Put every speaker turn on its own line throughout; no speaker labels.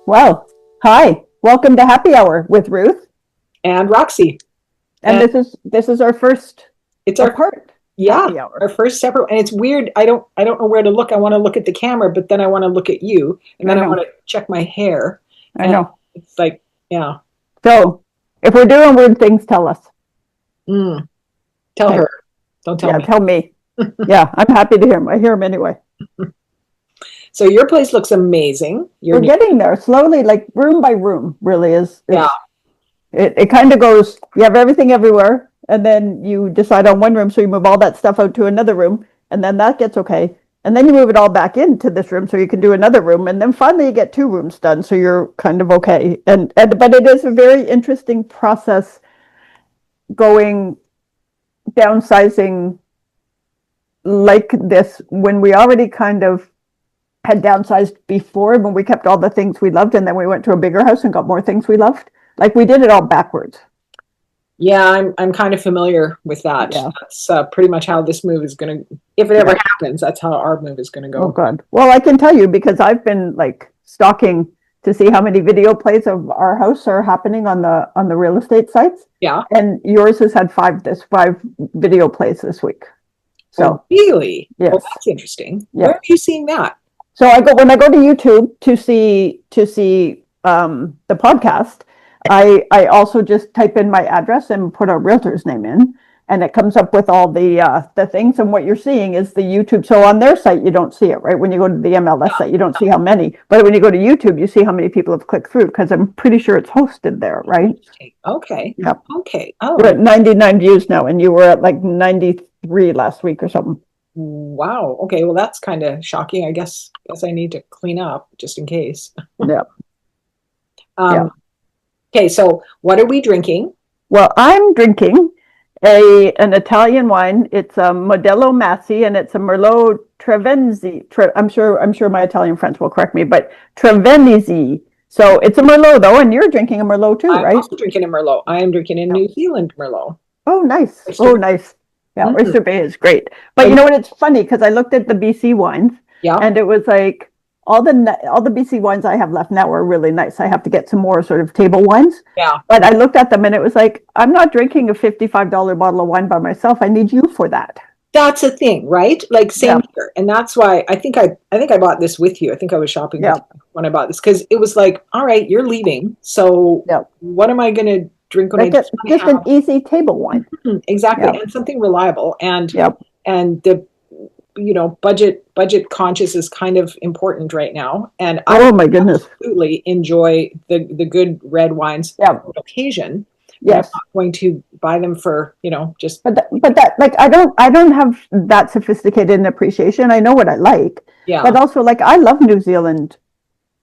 Well, hi. Welcome to Happy Hour with Ruth.
And Roxy.
And
And
this is our first
it's our
apart
yeah,
happy hour.
our first separate, and it's weird. I don't know where to look. I want to look at the camera, but then I want to look at you, and
I
then I want
know.
to check my hair.
I
And
know.
it's like, yeah.
So if we're doing weird things, tell us.
Mm, tell
Okay.
her. Don't tell
Yeah,
me.
tell me. Yeah, I'm happy to hear him. I hear him anyway.
So your place looks amazing. Your
We're
new
getting there slowly, like room by room, really
yeah.
is it kind of goes, you have everything everywhere, and then you decide on one room, so you move all that stuff out to another room, and then that gets okay. And then you move it all back into this room so you can do another room, and then finally you get two rooms done, so you're kind of okay. And but it is a very interesting process going downsizing like this when we already kind of had downsized before, when we kept all the things we loved and then we went to a bigger house and got more things we loved. Like we did it all backwards.
Yeah, I'm kind of familiar with that.
Yeah.
That's pretty much how this move is going to, if it ever
Yeah.
happens, that's how our move is going to
Oh
go.
God. Well, I can tell you because I've been like stalking to see how many video plays of our house are happening on the real estate sites.
Yeah.
And yours has had five video plays this week.
Oh,
So
really? Well,
yes.
that's interesting. Where
Yeah.
are you seeing that?
So when I go to YouTube to see the podcast, I also just type in my address and put a realtor's name in, and it comes up with all the things. And what you're seeing is the YouTube. So on their site, you don't see it, right? When you go to the MLS site, you don't see how many. But when you go to YouTube, you see how many people have clicked through because I'm pretty sure it's hosted there, right?
Okay.
Yep.
Okay.
We're
Oh,
at 99 views now, and you were at like 93 last week or something.
wow. Okay. Well, that's kind of shocking. I guess I need to clean up just in case.
Yeah, yeah.
Um, okay. So what are we drinking?
Well, I'm drinking an Italian wine. It's a Modelo Massi, and it's a Merlot Trevenzi. I'm sure my Italian friends will correct me, but Trevenzi. So it's a Merlot though, and you're drinking a Merlot too,
I'm
right?
also drinking a Merlot. I am drinking a
Yeah.
New Zealand Merlot.
Oh, nice.
Oyster
Oh,
Bay.
nice. Yeah,
Mm.
Oyster Bay is great. But you
And
know what? It's funny because I looked at the BC wines,
yeah.
and it was like all the BC wines I have left now are really nice. I have to get some more sort of table wines.
Yeah.
But I looked at them and it was like, I'm not drinking a $55 bottle of wine by myself. I need you for that.
That's a thing, right? Like
Yeah,
same here. And that's why I think I bought this with you. I think I was shopping with
yeah,
you when I bought this because it was like, all right, you're leaving. So
yeah.
what am I going to drink when I
Like
just want to
just an
have
easy table wine.
exactly
Yeah,
and something reliable
yeah.
and the budget conscious is kind of important right now, and I
Oh my goodness.
absolutely enjoy the good red wines
Yeah,
on occasion, but I'm
yes.
not going to buy them for just
But that like I don't have that sophisticated an appreciation. I know what I like, but
yeah,
also like I love New Zealand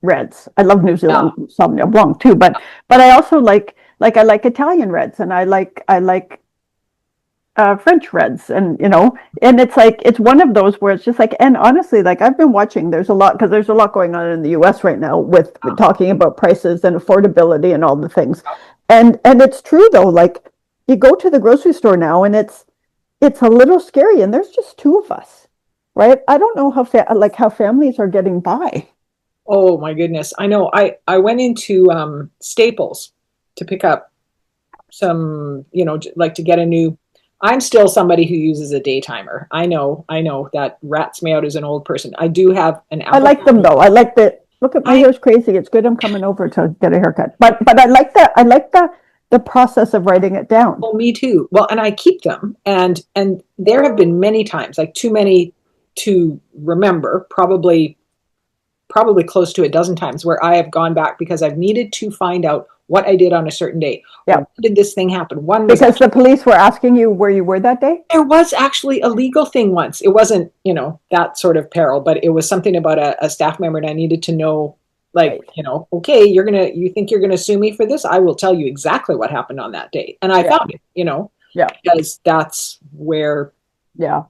reds. I love New
yeah,
Zealand Sauvignon Blanc too, but I also like I like Italian reds and I like French reds, and and it's like it's one of those where it's just like, and honestly, like I've been watching. There's a lot because there's a lot going on in the U.S. right now with talking about prices and affordability and all the things, and it's true though. Like you go to the grocery store now, and it's a little scary, and there's just two of us, right? I don't know how families are getting by.
oh my goodness, I know. I went into Staples to pick up some, like to get a new. I'm still somebody who uses a day timer. I know that rats me out as an old person. I do have an
I
Apple
like them
Watch.
though. I like the look at my
I
hair's crazy. It's good I'm coming over to get a haircut. But I like the process of writing it down.
well, me too. Well, and I keep them, and there have been many times, like too many to remember, probably close to a dozen times where I have gone back because I've needed to find out what I did on a certain day. Or
Yeah.
when did this thing happen? One was
Because the police were asking you where you were that day.
there was actually a legal thing once. It wasn't, that sort of peril, but it was something about a staff member, and I needed to know, like,
Right.
okay, you think you're gonna sue me for this? I will tell you exactly what happened on that date. And I
Yeah.
found it,
Yeah.
because that's where
Yeah.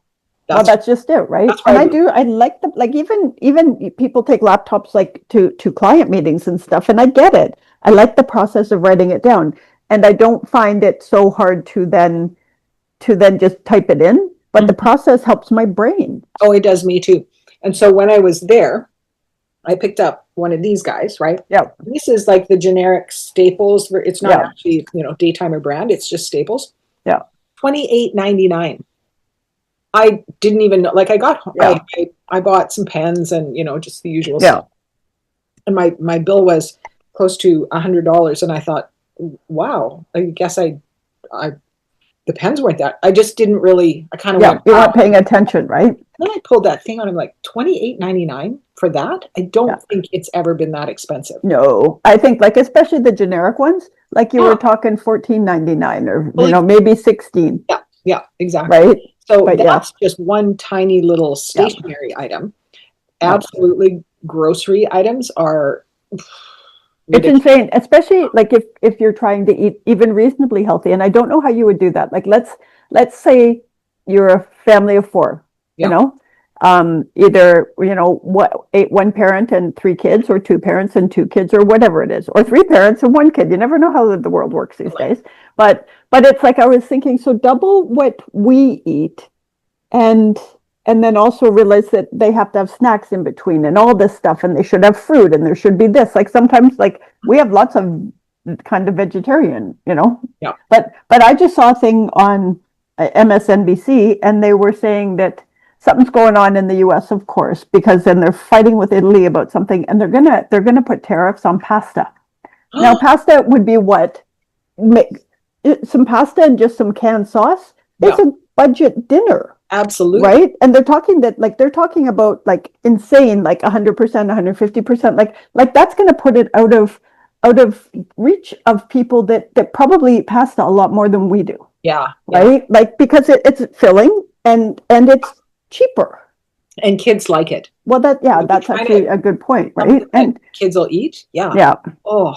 Well,
that's
that's just it, right?
that's where
And
I
I
do.
do. I like the like even people take laptops like to client meetings and stuff, and I get it. I like the process of writing it down, and I don't find it so hard to then just type it in. But the
Mhm.
process helps my brain.
Oh, it does me too. And so when I was there, I picked up one of these guys, right?
Yeah.
This is like the generic Staples. It's not
Yeah.
actually, Daytimer brand. It's just Staples.
Yeah.
$28.99. I didn't even know. Like
Yeah.
I bought some pens and just the usual
Yeah.
stuff. And my bill was close to $100, and I thought, wow, I guess the pens weren't that. I just didn't really. I kind of went.
You
Wow.
weren't paying attention, right?
And then I pulled that thing on. I'm like, $28.99 for that? I don't think it's ever been that expensive.
No, I think like especially the generic ones, like you were talking $14.99 or maybe 16.
Yeah, yeah, exactly.
Right.
So that's just one tiny little stationary item. Absolutely, grocery items are.
It's insane, especially like if you're trying to eat even reasonably healthy. And I don't know how you would do that. Like let's say you're a family of four, either one parent and three kids, or two parents and two kids, or whatever it is, or three parents and one kid. You never know how the world works these days. But it's like I was thinking, so double what we eat, and then also realize that they have to have snacks in between and all this stuff, and they should have fruit, and there should be this. Like sometimes, like we have lots of kind of vegetarian,
Yeah.
But I just saw a thing on MSNBC, and they were saying that something's going on in the U.S., of course, because then they're fighting with Italy about something, and they're gonna put tariffs on pasta. Now, pasta would be what? Some pasta and just some canned sauce. It's a budget dinner.
Absolutely.
Right. And they're talking about like insane, like 100%, 150%, like that's going to put it out of reach of people that probably eat pasta a lot more than we do.
Yeah.
Right. Like, because it's filling and it's cheaper.
And kids like it.
Well, that's actually a good point. Right. And
kids will eat. Yeah.
Yeah.
Oh,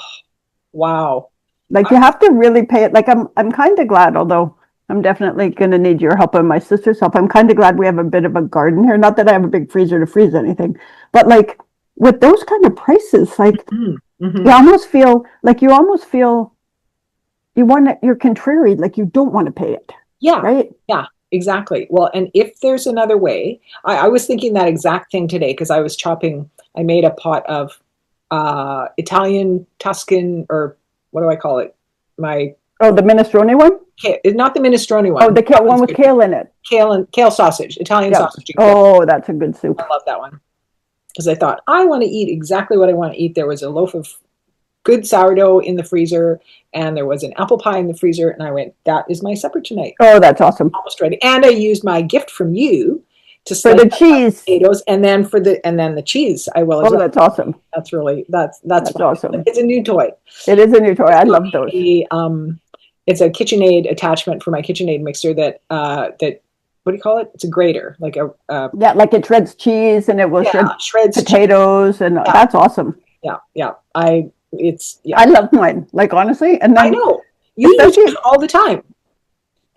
wow.
Like you have to really pay it. Like I'm kind of glad, although I'm definitely going to need your help and my sister's help. I'm kind of glad we have a bit of a garden here. Not that I have a big freezer to freeze anything, but like with those kind of prices, like you almost feel you're contrary, like you don't want to pay it.
Yeah.
Right.
Yeah, exactly. Well, and if there's another way, I was thinking that exact thing today, because I made a pot of Italian Tuscan, or what do I call it?
The minestrone one?
Not the minestrone one.
Oh, the kale one with kale in it.
Kale sausage, Italian sausage.
Oh, that's a good soup.
I love that one. Because I thought, I want to eat exactly what I want to eat. There was a loaf of good sourdough in the freezer, and there was an apple pie in the freezer, and I went, that is my supper tonight.
Oh, that's awesome.
Almost ready. And I used my gift from you to
for the cheese,
potatoes, and then the cheese. I will.
Oh, that's awesome.
That's really that's
awesome.
It's a new toy.
It is a new toy. I love those.
It's a KitchenAid attachment for my KitchenAid mixer that what do you call it? It's a grater, like
like it shreds cheese and it will shred potatoes, and that's awesome.
Yeah. I
love mine. Like honestly, and then
I know you use it all the time.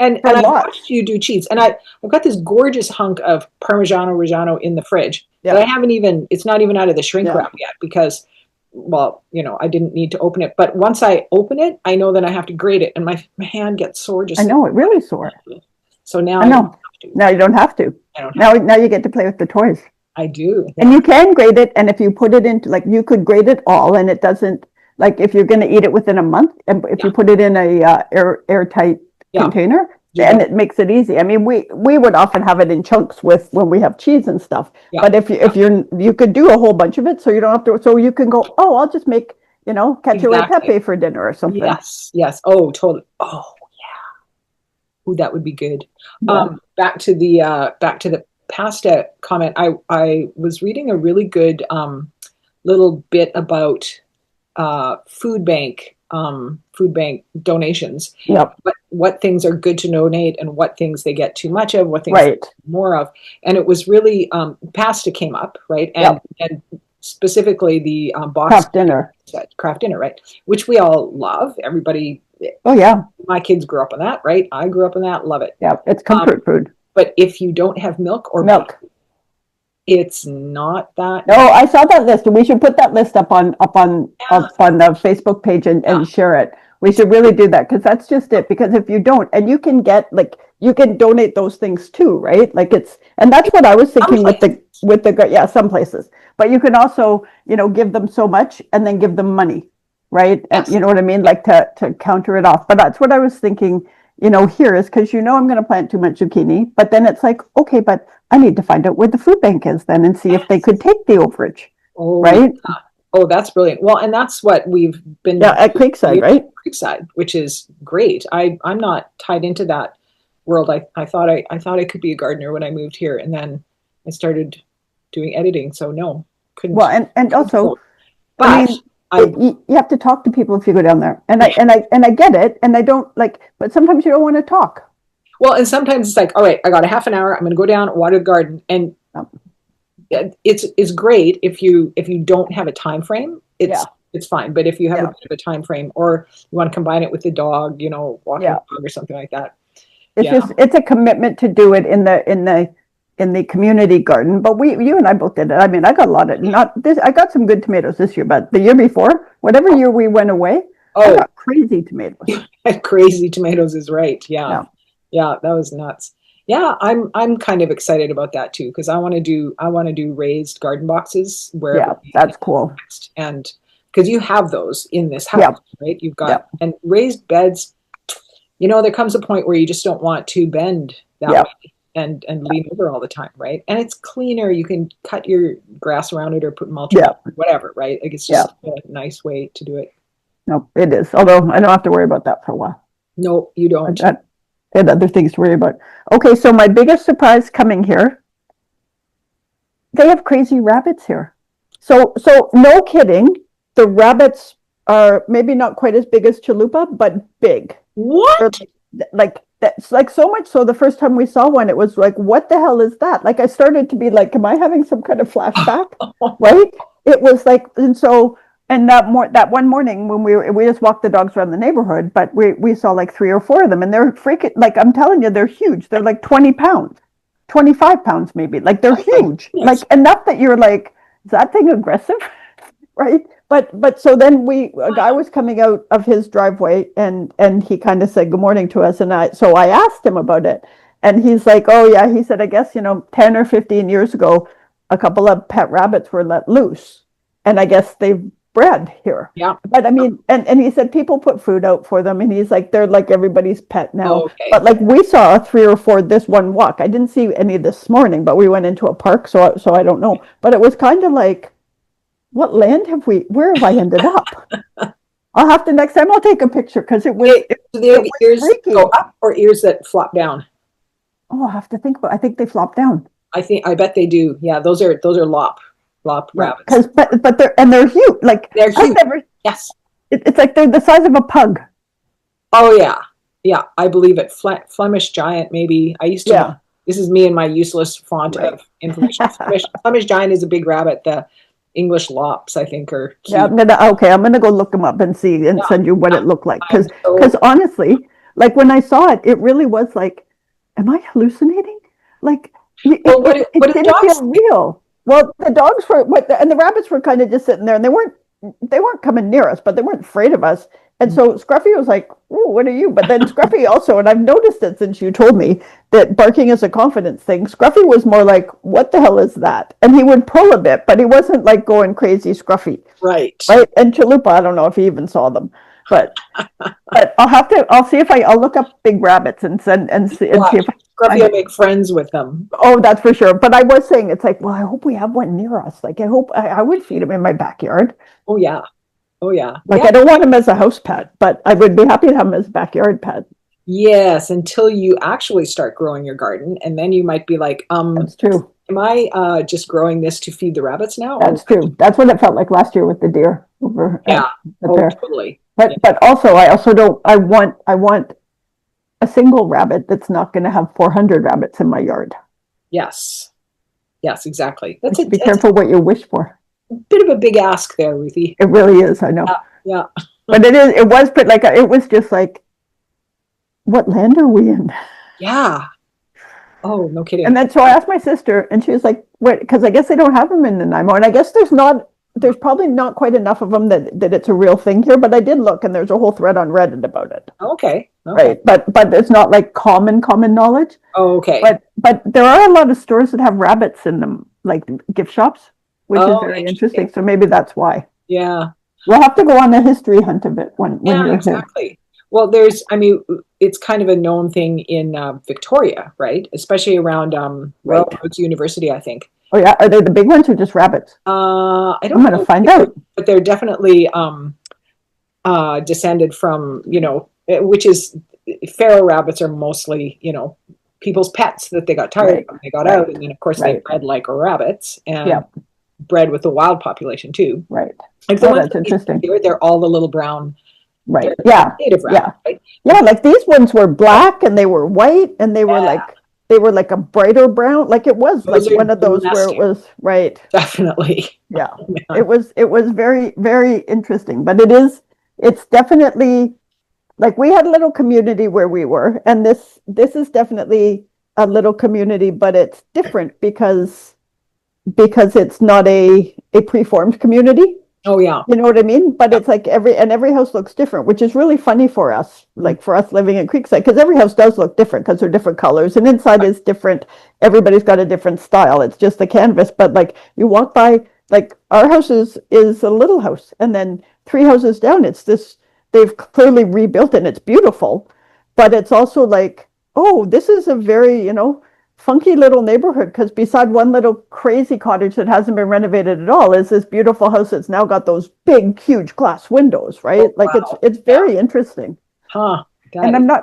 And I watched you do cheese, and I've got this gorgeous hunk of Parmigiano Reggiano in the fridge that I haven't even. It's not even out of the shrink wrap yet because, well, I didn't need to open it. But once I open it, I know that I have to grate it, and my hand gets sore.
I know, it really sore.
So now
I know. Now you don't have to. Now you get to play with the toys.
I do,
and you can grate it. And if you put it into, like, you could grate it all, and it doesn't. Like if you're going to eat it within a month, and if you put it in a airtight container, and it makes it easy. I mean, we would often have it in chunks when we have cheese and stuff. But if you could do a whole bunch of it, so you don't have to. So you can go, oh, I'll just make cacio e pepe for dinner or something.
Yes. Oh, totally. Oh, yeah. Ooh, that would be good.
Yeah.
Back to the pasta comment. I was reading a really good little bit about food bank donations.
Yep.
What things are good to donate and what things they get too much of, what things they get more of. And it was really pasta came up, right? And specifically the box craft dinner, right? Which we all love. Everybody.
Oh yeah.
My kids grew up on that, right? I grew up on that. Love it.
Yeah, it's comfort food.
But if you don't have milk or milk, it's not that.
No, I saw that list, and we should put that list up on the Facebook page and share it. We should really do that, because that's just it. Because if you don't, and you can get, like, you can donate those things too, right? Like and that's what I was thinking with yeah, some places. But you can also, give them so much and then give them money, right? And
Yes.
you know what I mean? Like to counter it off. But that's what I was thinking, here is because I'm going to plant too much zucchini, but then it's like, okay, but I need to find out where the food bank is then and see if they could take the overage, right?
Yeah. Oh, that's brilliant. Well, and that's what we've been
at Creekside, right?
Creekside, which is great. I'm not tied into that world. I thought I could be a gardener when I moved here, and then I started doing editing. So no, couldn't.
Well, and also,
but
you have to talk to people if you go down there, and I get it, and I don't but sometimes you don't want to talk.
Well, and sometimes it's like, all right, I got a half an hour. I'm going to go down, water the garden, and it's great if you don't have a time frame. It's fine. But if you have a bit of a time frame, or you want to combine it with the dog, walking the dog or something like that.
It's a commitment to do it in the community garden. But you and I both did it. I mean, I got a lot of I got some good tomatoes this year, but the year before, whatever year we went away, I got crazy tomatoes.
Crazy tomatoes is right. Yeah, that was nuts. Yeah, I'm kind of excited about that too, because I want to do raised garden boxes where
that's cool.
And because you have those in this house, right? You've got and raised beds. There comes a point where you just don't want to bend that way and lean over all the time, right? And it's cleaner. You can cut your grass around it or put mulch, or whatever, right? Like it's just a nice way to do it.
No, it is. Although I don't have to worry about that for a while.
No, you don't.
I had other things to worry about. Okay, so my biggest surprise coming here, they have crazy rabbits here. So no kidding, the rabbits are maybe not quite as big as chalupa, but big.
What?
That's like so much so the first time we saw one, it was like, what the hell is that? Like I started to be like, am I having some kind of flashback? Right? It was like, and that one morning when we just walked the dogs around the neighborhood, but we saw like 3 or 4 of them, and they're freaking, like I'm telling you, they're huge. They're like 20 pounds, 25 pounds maybe. Like they're huge. Yes. Like enough that you're like, is that thing aggressive? Right? But so then a guy was coming out of his driveway and he kind of said good morning to us, and I asked him about it, and he's like, oh yeah, he said, I guess 10 or 15 years ago, a couple of pet rabbits were let loose, and I guess they've bred here.
Yeah.
But I mean, and he said people put food out for them, and he's like, they're like everybody's pet now.
Oh, okay.
But like we saw 3 or 4 this one walk. I didn't see any this morning, but we went into a park, so I don't know. But it was kind of like, what land where have I ended up? I'll have to, next time I'll take a picture, because it was.
Do they have ears that go up or ears that flop down?
Oh, I'll have to think about. I think they flop down.
I bet they do. Yeah, those are lop rabbits.
But they're huge. Like
they're huge. Yes.
It's like they're the size of a pug.
Oh yeah, I believe it. Flemish giant, maybe. I used to.
Yeah.
This is me and my useless font of information. Flemish giant is a big rabbit. The English lops, I think, are cute.
Yeah, I'm gonna go look them up and see and send you what it looked like, because honestly, like when I saw it, it really was like, am I hallucinating? Like it didn't feel real. Well, the dogs were and the rabbits were kind of just sitting there, and they weren't coming near us, but they weren't afraid of us. And so Scruffy was like, "Oh, what are you?" But then Scruffy also, and I've noticed it since you told me that barking is a confidence thing. Scruffy was more like, "What the hell is that?" And he would pull a bit, but he wasn't like going crazy Scruffy.
Right.
And Chalupa, I don't know if he even saw them, but I'll see if I'll look up big rabbits and see if
Scruffy will make friends with them.
Oh, that's for sure. But I was saying, it's like, well, I hope we have one near us. Like, I hope I would feed him in my backyard.
Oh yeah.
Like, I don't want him as a house pet, but I would be happy to have him as a backyard pet.
Yes, until you actually start growing your garden, and then you might be like,
That's true.
Am I just growing this to feed the rabbits now?
That's true. That's what it felt like last year with the deer over.
Totally.
But also, I want a single rabbit that's not going to have 400 rabbits in my yard.
Yes, exactly.
Be careful what you wish for.
Bit of a big ask there, Ruthie.
It really is. I know.
Yeah.
But it was like, it was just like, what land are we in?
Yeah. Oh, no kidding.
And then so I asked my sister, and she was like, "What?" Because I guess they don't have them in Nanaimo, and I guess there's not there's probably not quite enough of them that it's a real thing here, but I did look and there's a whole thread on Reddit about it.
Okay.
Right. But it's not like common knowledge.
Okay.
But there are a lot of stores that have rabbits in them, like gift shops, which is very interesting. So maybe that's why.
Yeah.
We'll have to go on a history hunt of it when you're
exactly.
here.
Well, it's kind of a known thing in Victoria, right? Especially around Railroads University, I think.
Oh yeah, are they the big ones or just rabbits?
I don't
I'm
know.
going to find out.
But they're definitely descended from, which is feral rabbits are mostly, people's pets that they got tired of. They got out, and then of course they bred like rabbits and bred with the wild population too.
Right.
Like the ones that's interesting. They're all the little brown.
Right. Yeah.
Native rabbit, right?
Yeah. Like these ones were black and they were white and they were like a brighter brown. Like it was like one of those where it was
Definitely.
Yeah. It was very, very interesting, but it's definitely like we had a little community where we were, and this is definitely a little community, but it's different because it's not a preformed community.
Oh yeah.
You know what I mean? But it's like every house looks different, which is really funny for us, like for us living in Creekside, because every house does look different because they're different colors and inside is different. Everybody's got a different style. It's just the canvas, but like you walk by, like our house is a little house, and then 3 houses down, it's this, they've clearly rebuilt it and it's beautiful, but it's also like, oh, this is a very, funky little neighborhood, because beside one little crazy cottage that hasn't been renovated at all is this beautiful house that's now got those big, huge glass windows, right?
Oh,
like
wow.
it's very interesting. And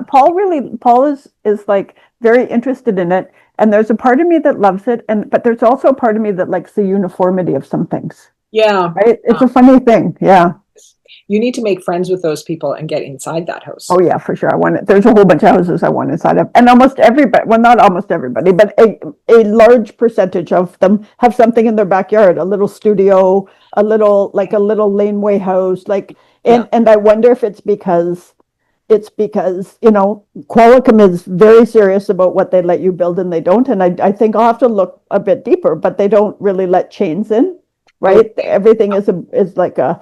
Paul is like very interested in it. And there's a part of me that loves it. But there's also a part of me that likes the uniformity of some things.
Yeah.
Right. It's a funny thing. Yeah.
You need to make friends with those people and get inside that house.
Oh yeah, for sure. There's a whole bunch of houses I want inside of, and almost everybody, well, not almost everybody, but a large percentage of them have something in their backyard, a little studio, a little laneway house, and I wonder if it's because Qualicum is very serious about what they let you build and they don't, and I think I'll have to look a bit deeper, but they don't really let chains in, right? Okay. Everything is like a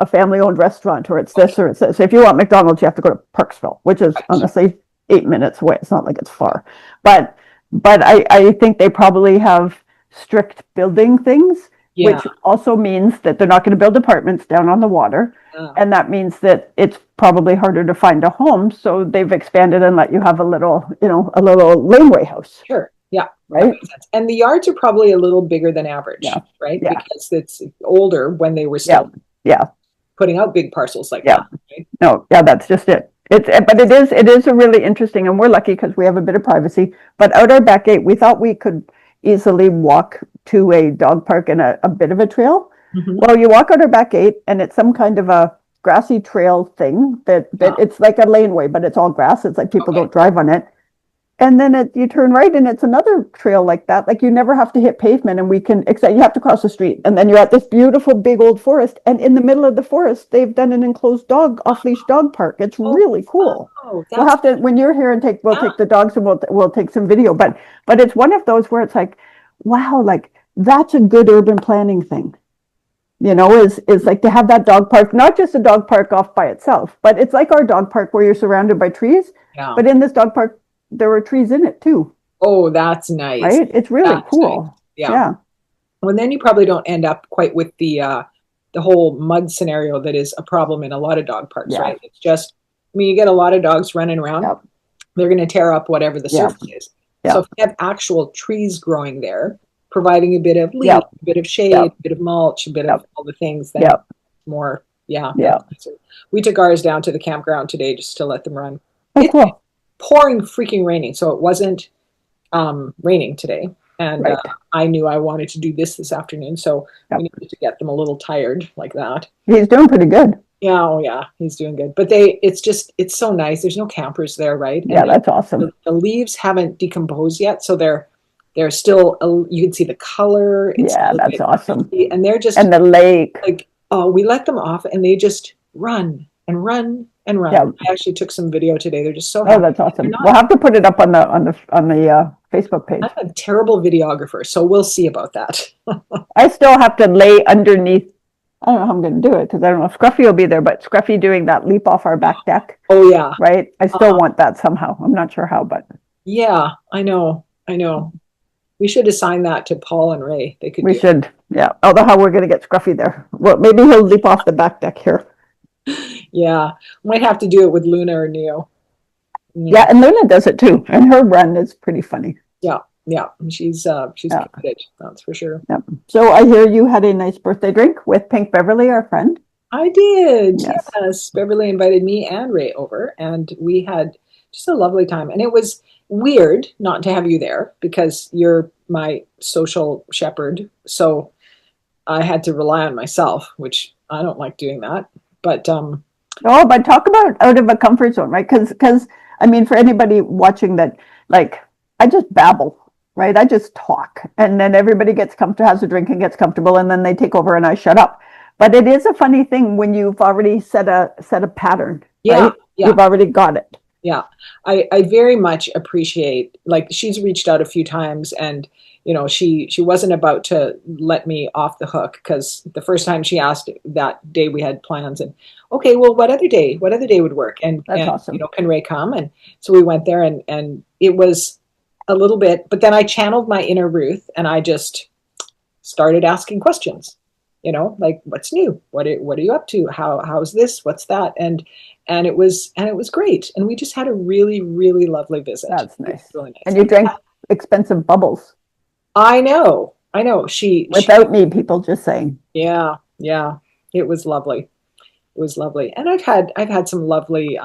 family-owned restaurant, or it's this or it's this. If you want McDonald's, you have to go to Parksville, which is honestly 8 minutes away. It's not like it's far, but I think they probably have strict building things, which also means that they're not going to build apartments down on the water, and that means that it's probably harder to find a home. So they've expanded and let you have a little laneway house.
Sure. Yeah.
Right.
And the yards are probably a little bigger than average, right? Yeah. Because it's older when they were still putting out big parcels like that. Right?
No, that's just it. But it is a really interesting, and we're lucky because we have a bit of privacy. But out our back gate, we thought we could easily walk to a dog park and a bit of a trail. Mm-hmm. Well, you walk out our back gate, and it's some kind of a grassy trail thing that it's like a laneway, but it's all grass. It's like people don't drive on it. And then you turn right and it's another trail like that. Like you never have to hit pavement, and except you have to cross the street. And then you're at this beautiful big old forest. And in the middle of the forest, they've done an enclosed off-leash dog park. It's really cool. We'll have to, when you're here, and we'll take the dogs and we'll take some video. But it's one of those where it's like, wow, like that's a good urban planning thing. Is like to have that dog park, not just a dog park off by itself, but it's like our dog park where you're surrounded by trees. Yeah. But in this dog park, there were trees in it too.
Oh, that's nice.
Right? It's really cool. Nice. Yeah.
Well, and then you probably don't end up quite with the whole mud scenario that is a problem in a lot of dog parks, right? It's just, you get a lot of dogs running around. Yep. They're going to tear up whatever the surface is. Yep. So if you have actual trees growing there, providing a bit of leaf, a bit of shade, a bit of mulch, a bit of all the things that more, We took ours down to the campground today just to let them run.
Oh, cool.
Pouring freaking raining, so it wasn't raining today, and I knew I wanted to do this afternoon, so we needed to get them a little tired like that.
He's doing pretty good.
Yeah, he's doing good, but it's so nice. There's no campers there, right?
And that's awesome.
The leaves haven't decomposed yet, so they're still, you can see the color.
That's awesome.
And they're just,
and the lake,
like, we let them off and they just run and run and run. I actually took some video today. They're just so happy.
Oh, that's awesome. We'll have to put it up on the Facebook page.
I'm a terrible videographer, so we'll see about that.
I still have to lay underneath. I don't know how I'm going to do it because I don't know if Scruffy will be there, but Scruffy doing that leap off our back deck.
Oh yeah.
Right. I still want that somehow. I'm not sure how, but
yeah, I know. We should assign that to Paul and Ray. They could.
We should. Yeah. Although how we're going to get Scruffy there. Well, maybe he'll leap off the back deck here.
Yeah. Might have to do it with Luna or Neo.
Yeah, and Luna does it too. And her run is pretty funny.
Yeah. Yeah. She's committed, that's for sure.
Yep. So I hear you had a nice birthday drink with Pink Beverly, our friend.
I did. Yes. Beverly invited me and Ray over, and we had just a lovely time. And it was weird not to have you there because you're my social shepherd. So I had to rely on myself, which I don't like doing that. But
but talk about out of a comfort zone, right? Because I mean, for anybody watching that, like, I just babble, right? I just talk, and then everybody gets comfortable, has a drink, and gets comfortable, and then they take over, and I shut up. But it is a funny thing when you've already set a pattern.
Yeah,
right? You've already got it.
Yeah, I very much appreciate, like, she's reached out a few times, and she wasn't about to let me off the hook, because the first time she asked, that day we had plans, and okay, well, what other day would work, and
awesome.
Can Ray come? And so we went there, and it was a little bit, but then I channeled my inner Ruth, and I just started asking questions, like, what's new? What are you up to? How's this? What's that? And it was great. And we just had a really, really lovely visit.
That's nice.
Really nice.
And you drank expensive bubbles.
I know.
Without me, people just saying.
Yeah. It was lovely. And I've had some lovely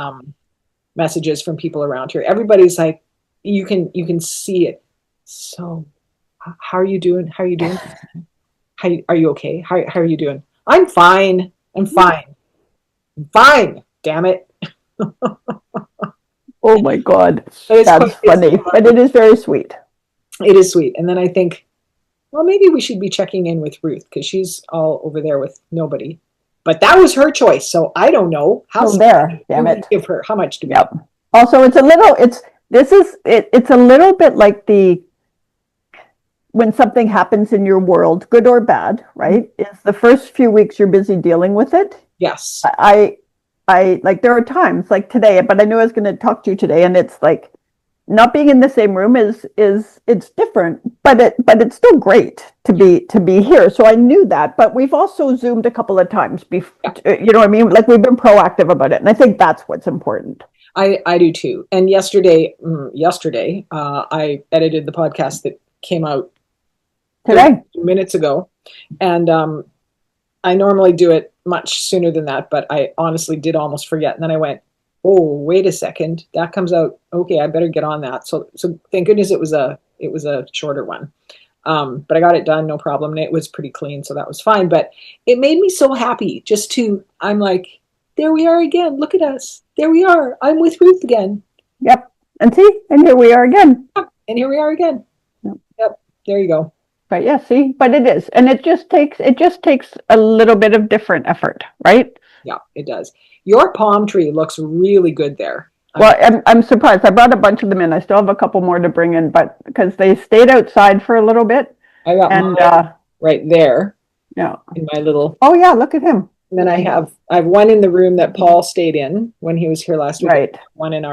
messages from people around here. Everybody's like, you can see it. So how are you doing? Are you okay? How are you doing? I'm fine. Damn it.
Oh my God. That's funny. But it is very sweet.
It is sweet. And then I think, well, maybe we should be checking in with Ruth, because she's all over there with nobody. But that was her choice. So I don't know.
Damn it.
Give her how much to be.
Yep. Also, it's a little bit like when something happens in your world, good or bad, right? Is the first few weeks you're busy dealing with it.
Yes.
I like, there are times like today, but I knew I was going to talk to you today, and it's like not being in the same room is it's different, but it's still great to be here. So I knew that, but we've also Zoomed a couple of times before, you know what I mean? Like, we've been proactive about it, and I think that's what's important.
I do too. And yesterday, I edited the podcast that came out
today,
2 minutes ago, and I normally do it much sooner than that, but I honestly did almost forget. And then I went, oh, wait a second, that comes out. Okay, I better get on that. So thank goodness it was a shorter one. But I got it done, no problem. And it was pretty clean, so that was fine. But it made me so happy I'm like, there we are again. Look at us. There we are. I'm with Ruth again.
Yep. And see, and here we are again.
And here we are again. Yep. There you go.
But yeah, see, but it is. And it just takes a little bit of different effort, right?
Yeah, it does. Your palm tree looks really good there.
Well, I'm surprised. I brought a bunch of them in. I still have a couple more to bring in, but because they stayed outside for a little bit.
I got mine right there.
Yeah.
In my little.
Oh yeah, look at him.
And then I have one in the room that Paul stayed in when he was here last week.
Right.
One in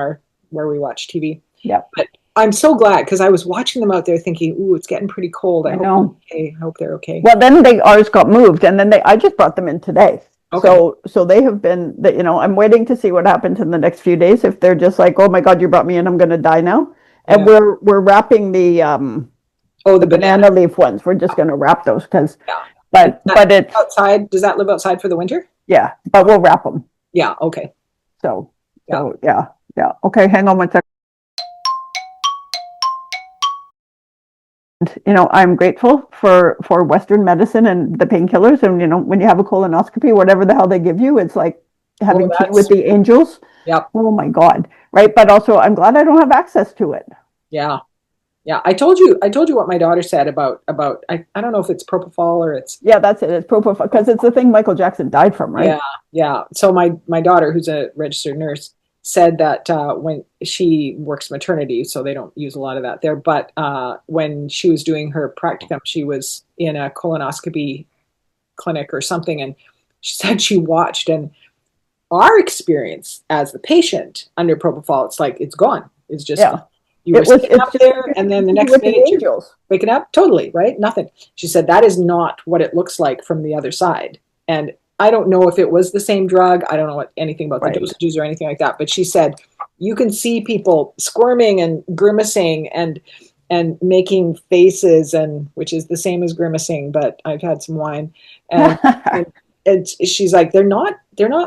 where we watch TV.
Yeah.
But I'm so glad, because I was watching them out there thinking, ooh, it's getting pretty cold. I hope they're okay.
Well, then ours got moved, and then I just brought them in today. Okay. So they have been, I'm waiting to see what happens in the next few days. If they're just like, oh my God, you brought me in, I'm going to die now. And we're wrapping the banana leaf ones. We're just going to wrap those because, but it's
outside. Does that live outside for the winter?
Yeah, but we'll wrap them.
Yeah. Okay.
So yeah. Okay, hang on one second. I'm grateful for Western medicine and the painkillers. And, when you have a colonoscopy, whatever the hell they give you, it's like having tea with the angels.
Yep.
Oh my God. Right. But also I'm glad I don't have access to it.
Yeah. Yeah. I told you what my daughter said about, I don't know if it's propofol or it's.
Yeah, that's it. It's propofol, because it's the thing Michael Jackson died from, right?
Yeah. Yeah. So my daughter, who's a registered nurse, said that when she works maternity, so they don't use a lot of that there, but when she was doing her practicum, she was in a colonoscopy clinic or something, and she said she watched, and our experience as the patient under propofol, it's like it's gone. It's just you were sitting up there, and then the next minute you're waking up. Totally, right? Nothing. She said that is not what it looks like from the other side. And I don't know if it was the same drug. I don't know anything about the dosages or anything like that. But she said you can see people squirming and grimacing and making faces, and which is the same as grimacing. But I've had some wine, and and she's like, they're not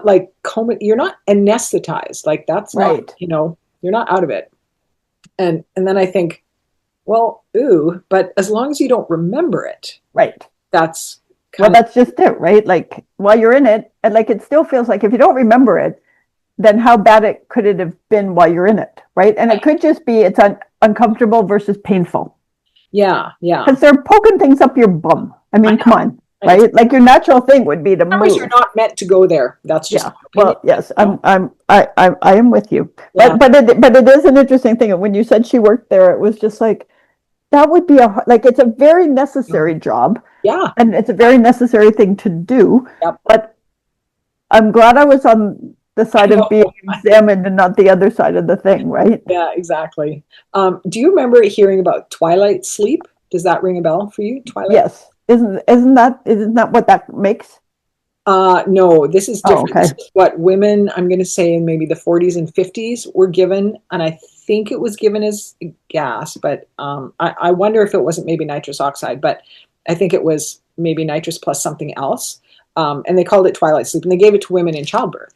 like you're not anesthetized. Like that's not, you're not out of it. And then I think, well, ooh, but as long as you don't remember it, that's
that's just it, right? Like while you're in it, and like it still feels like if you don't remember it, then how bad could it have been while you're in it, right? And it could just be it's uncomfortable versus painful.
Yeah.
Because they're poking things up your bum. I mean, come on. Right, like your natural thing would be to move.
You're not meant to go there. That's just
well, yes, I am with you. But it is an interesting thing. When you said she worked there, it was just like that would be it's a very necessary job.
Yeah,
and it's a very necessary thing to do.
Yep.
But I'm glad I was on the side of being examined and not the other side of the thing, right?
Yeah, exactly. Do you remember hearing about twilight sleep? Does that ring a bell for you? Twilight.
Yes. Isn't that what that makes?
No, this is different.
Okay.
This is what women, I'm going to say in maybe the 40s and 50s were given, and I think it was given as gas, but I wonder if it wasn't maybe nitrous oxide, but I think it was maybe nitrous plus something else, and they called it twilight sleep, and they gave it to women in childbirth,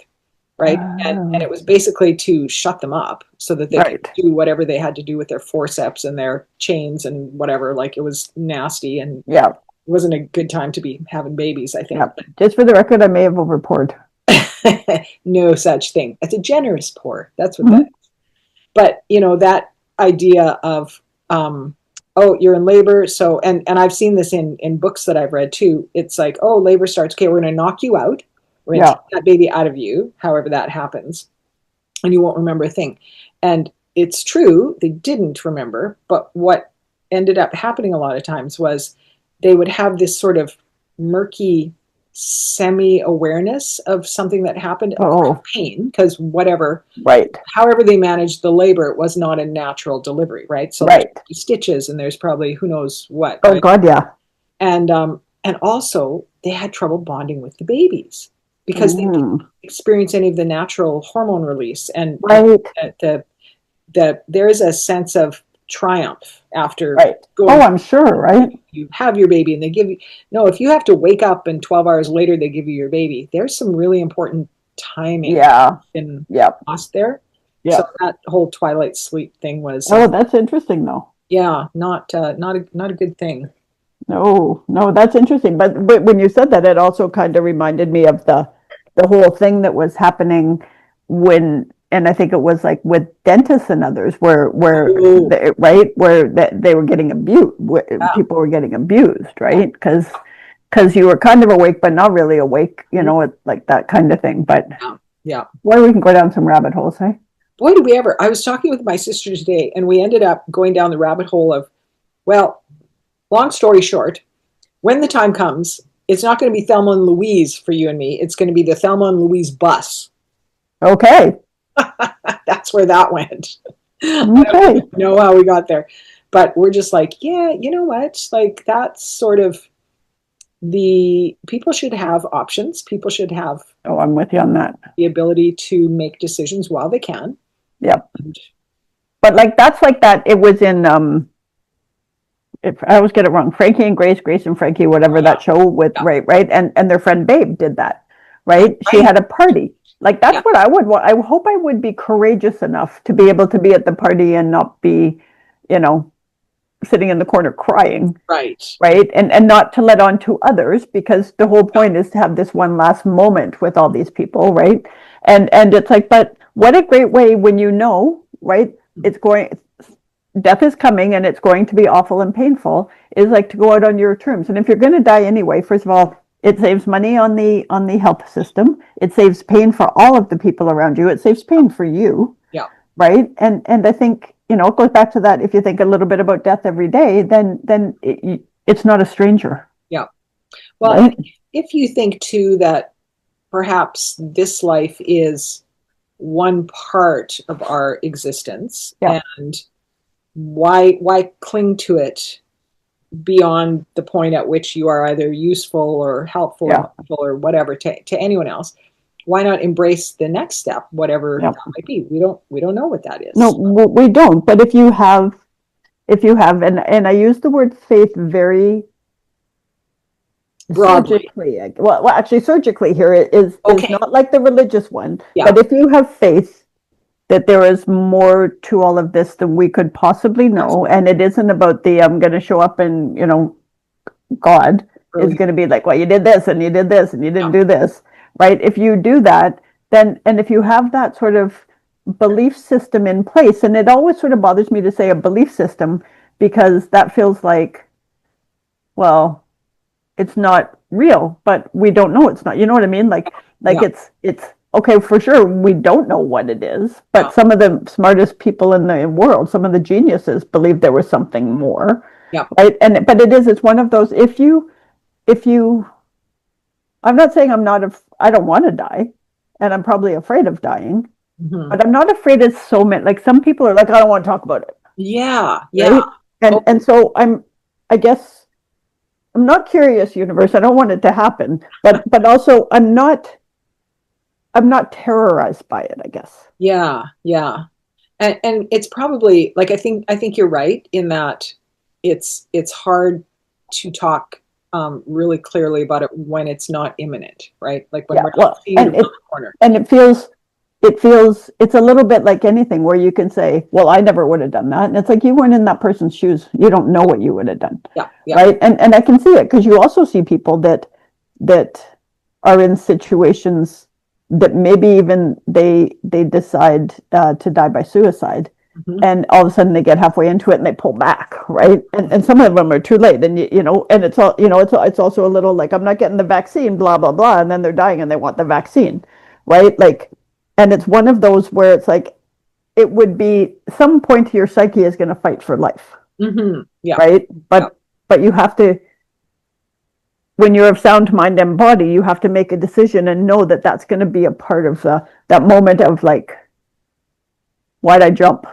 right? And it was basically to shut them up so that they could do whatever they had to do with their forceps and their chains and whatever. Like it was nasty, and it wasn't a good time to be having babies, I think.
Yeah. Just for the record, I may have overpoured.
No such thing. It's a generous pour. That's what that is. But, that idea of, you're in labor. So, and I've seen this in books that I've read too. It's like, labor starts. Okay, we're going to knock you out. We're going to take that baby out of you, however that happens. And you won't remember a thing. And it's true. They didn't remember. But what ended up happening a lot of times was they would have this sort of murky semi-awareness of something that happened, pain, because however they managed the labor, it was not a natural delivery, right? So there's stitches, and there's probably who knows what.
Oh, God, yeah.
And also they had trouble bonding with the babies because they didn't experience any of the natural hormone release, and there is a sense of triumph after going.
I'm sure, right?
You have your baby, and they give you if you have to wake up and 12 hours later they give you your baby, there's some really important timing lost there. So that whole twilight sleep thing was
that's interesting though.
Not a good thing.
No, that's interesting. But when you said that, it also kind of reminded me of the whole thing that was happening and I think it was like with dentists and others where they were getting abused, people were getting abused, right? Because you were kind of awake, but not really awake, like that kind of thing. But boy, we can go down some rabbit holes, hey?
Boy, did we ever. I was talking with my sister today, and we ended up going down the rabbit hole of, long story short, when the time comes, it's not going to be Thelma and Louise for you and me. It's going to be the Thelma and Louise bus.
Okay.
That's where that went.
Okay.
I don't know how we got there, but we're just like, you know what? Like that's sort of the people should have options. People should have.
Oh, I'm with you on that.
The ability to make decisions while they can.
Yep. But that's like that. It was in if I always get it wrong, Frankie and Grace and Frankie, whatever that show with right, and their friend Babe did that, right? She had a party. Like that's what I would want. I hope I would be courageous enough to be able to be at the party and not be, sitting in the corner crying.
Right.
And not to let on to others, because the whole point is to have this one last moment with all these people, right? And it's like, but what a great way when right? Death is coming and it's going to be awful and painful, is like to go out on your terms. And if you're going to die anyway, first of all, It saves money on the health system. It saves pain for all of the people around you. It saves pain for you,
Yeah.
right? And I think, it goes back to that. If you think a little bit about death every day, then it's not a stranger.
Yeah. Well,
right?
if you think too that perhaps this life is one part of our existence,
Yeah.
and why cling to it beyond the point at which you are either useful or helpful
Yeah.
or helpful or whatever to anyone else? Why not embrace the next step, whatever
Yeah.
that might be? We don't know what that is.
No, we don't. But if you have, and I use the word faith very
Broadly.
surgically. Well, actually, surgically here is
Okay.
not like the religious one.
Yeah.
But if you have faith that there is more to all of this than we could possibly know, and it isn't about the I'm going to show up and God is going to be like, well, you did this and you did this and you didn't do this, right? If you do that, then, and if you have that sort of belief system in place, and it always sort of bothers me to say a belief system because that feels like, well, it's not real, but we don't know it's not. You know what I mean? Like it's okay, for sure we don't know what it is, but some of the smartest people in the world, some of the geniuses believe there was something more.
Yeah.
Right. But it's one of those, if you I'm not saying I don't want to die, and I'm probably afraid of dying, but I'm not afraid of so many, like some people are like, I don't want to talk about it.
Yeah.
Right? And so I guess I'm not curious, universe. I don't want it to happen, but also I'm not terrorized by it, I guess.
Yeah. Yeah. And it's probably like, I think you're right in that it's hard to talk really clearly about it when it's not imminent, right? Like when we're not seeing it around the corner.
And it feels it's a little bit like anything where you can say, well, I never would have done that. And it's like, you weren't in that person's shoes. You don't know what you would have done.
Yeah.
Right. And I can see it because you also see people that are in situations that maybe even they decide to die by suicide. Mm-hmm. And all of a sudden they get halfway into it and they pull back, right? And some of them are too late. And and it's all it's also a little like, I'm not getting the vaccine, blah blah blah, and then they're dying and they want the vaccine, right? Like, and it's one of those where it's like, it would be some point to your psyche is going to fight for life, right? But you have to, when you're of sound mind and body, you have to make a decision and know that that's going to be a part of that moment of like, why'd I jump?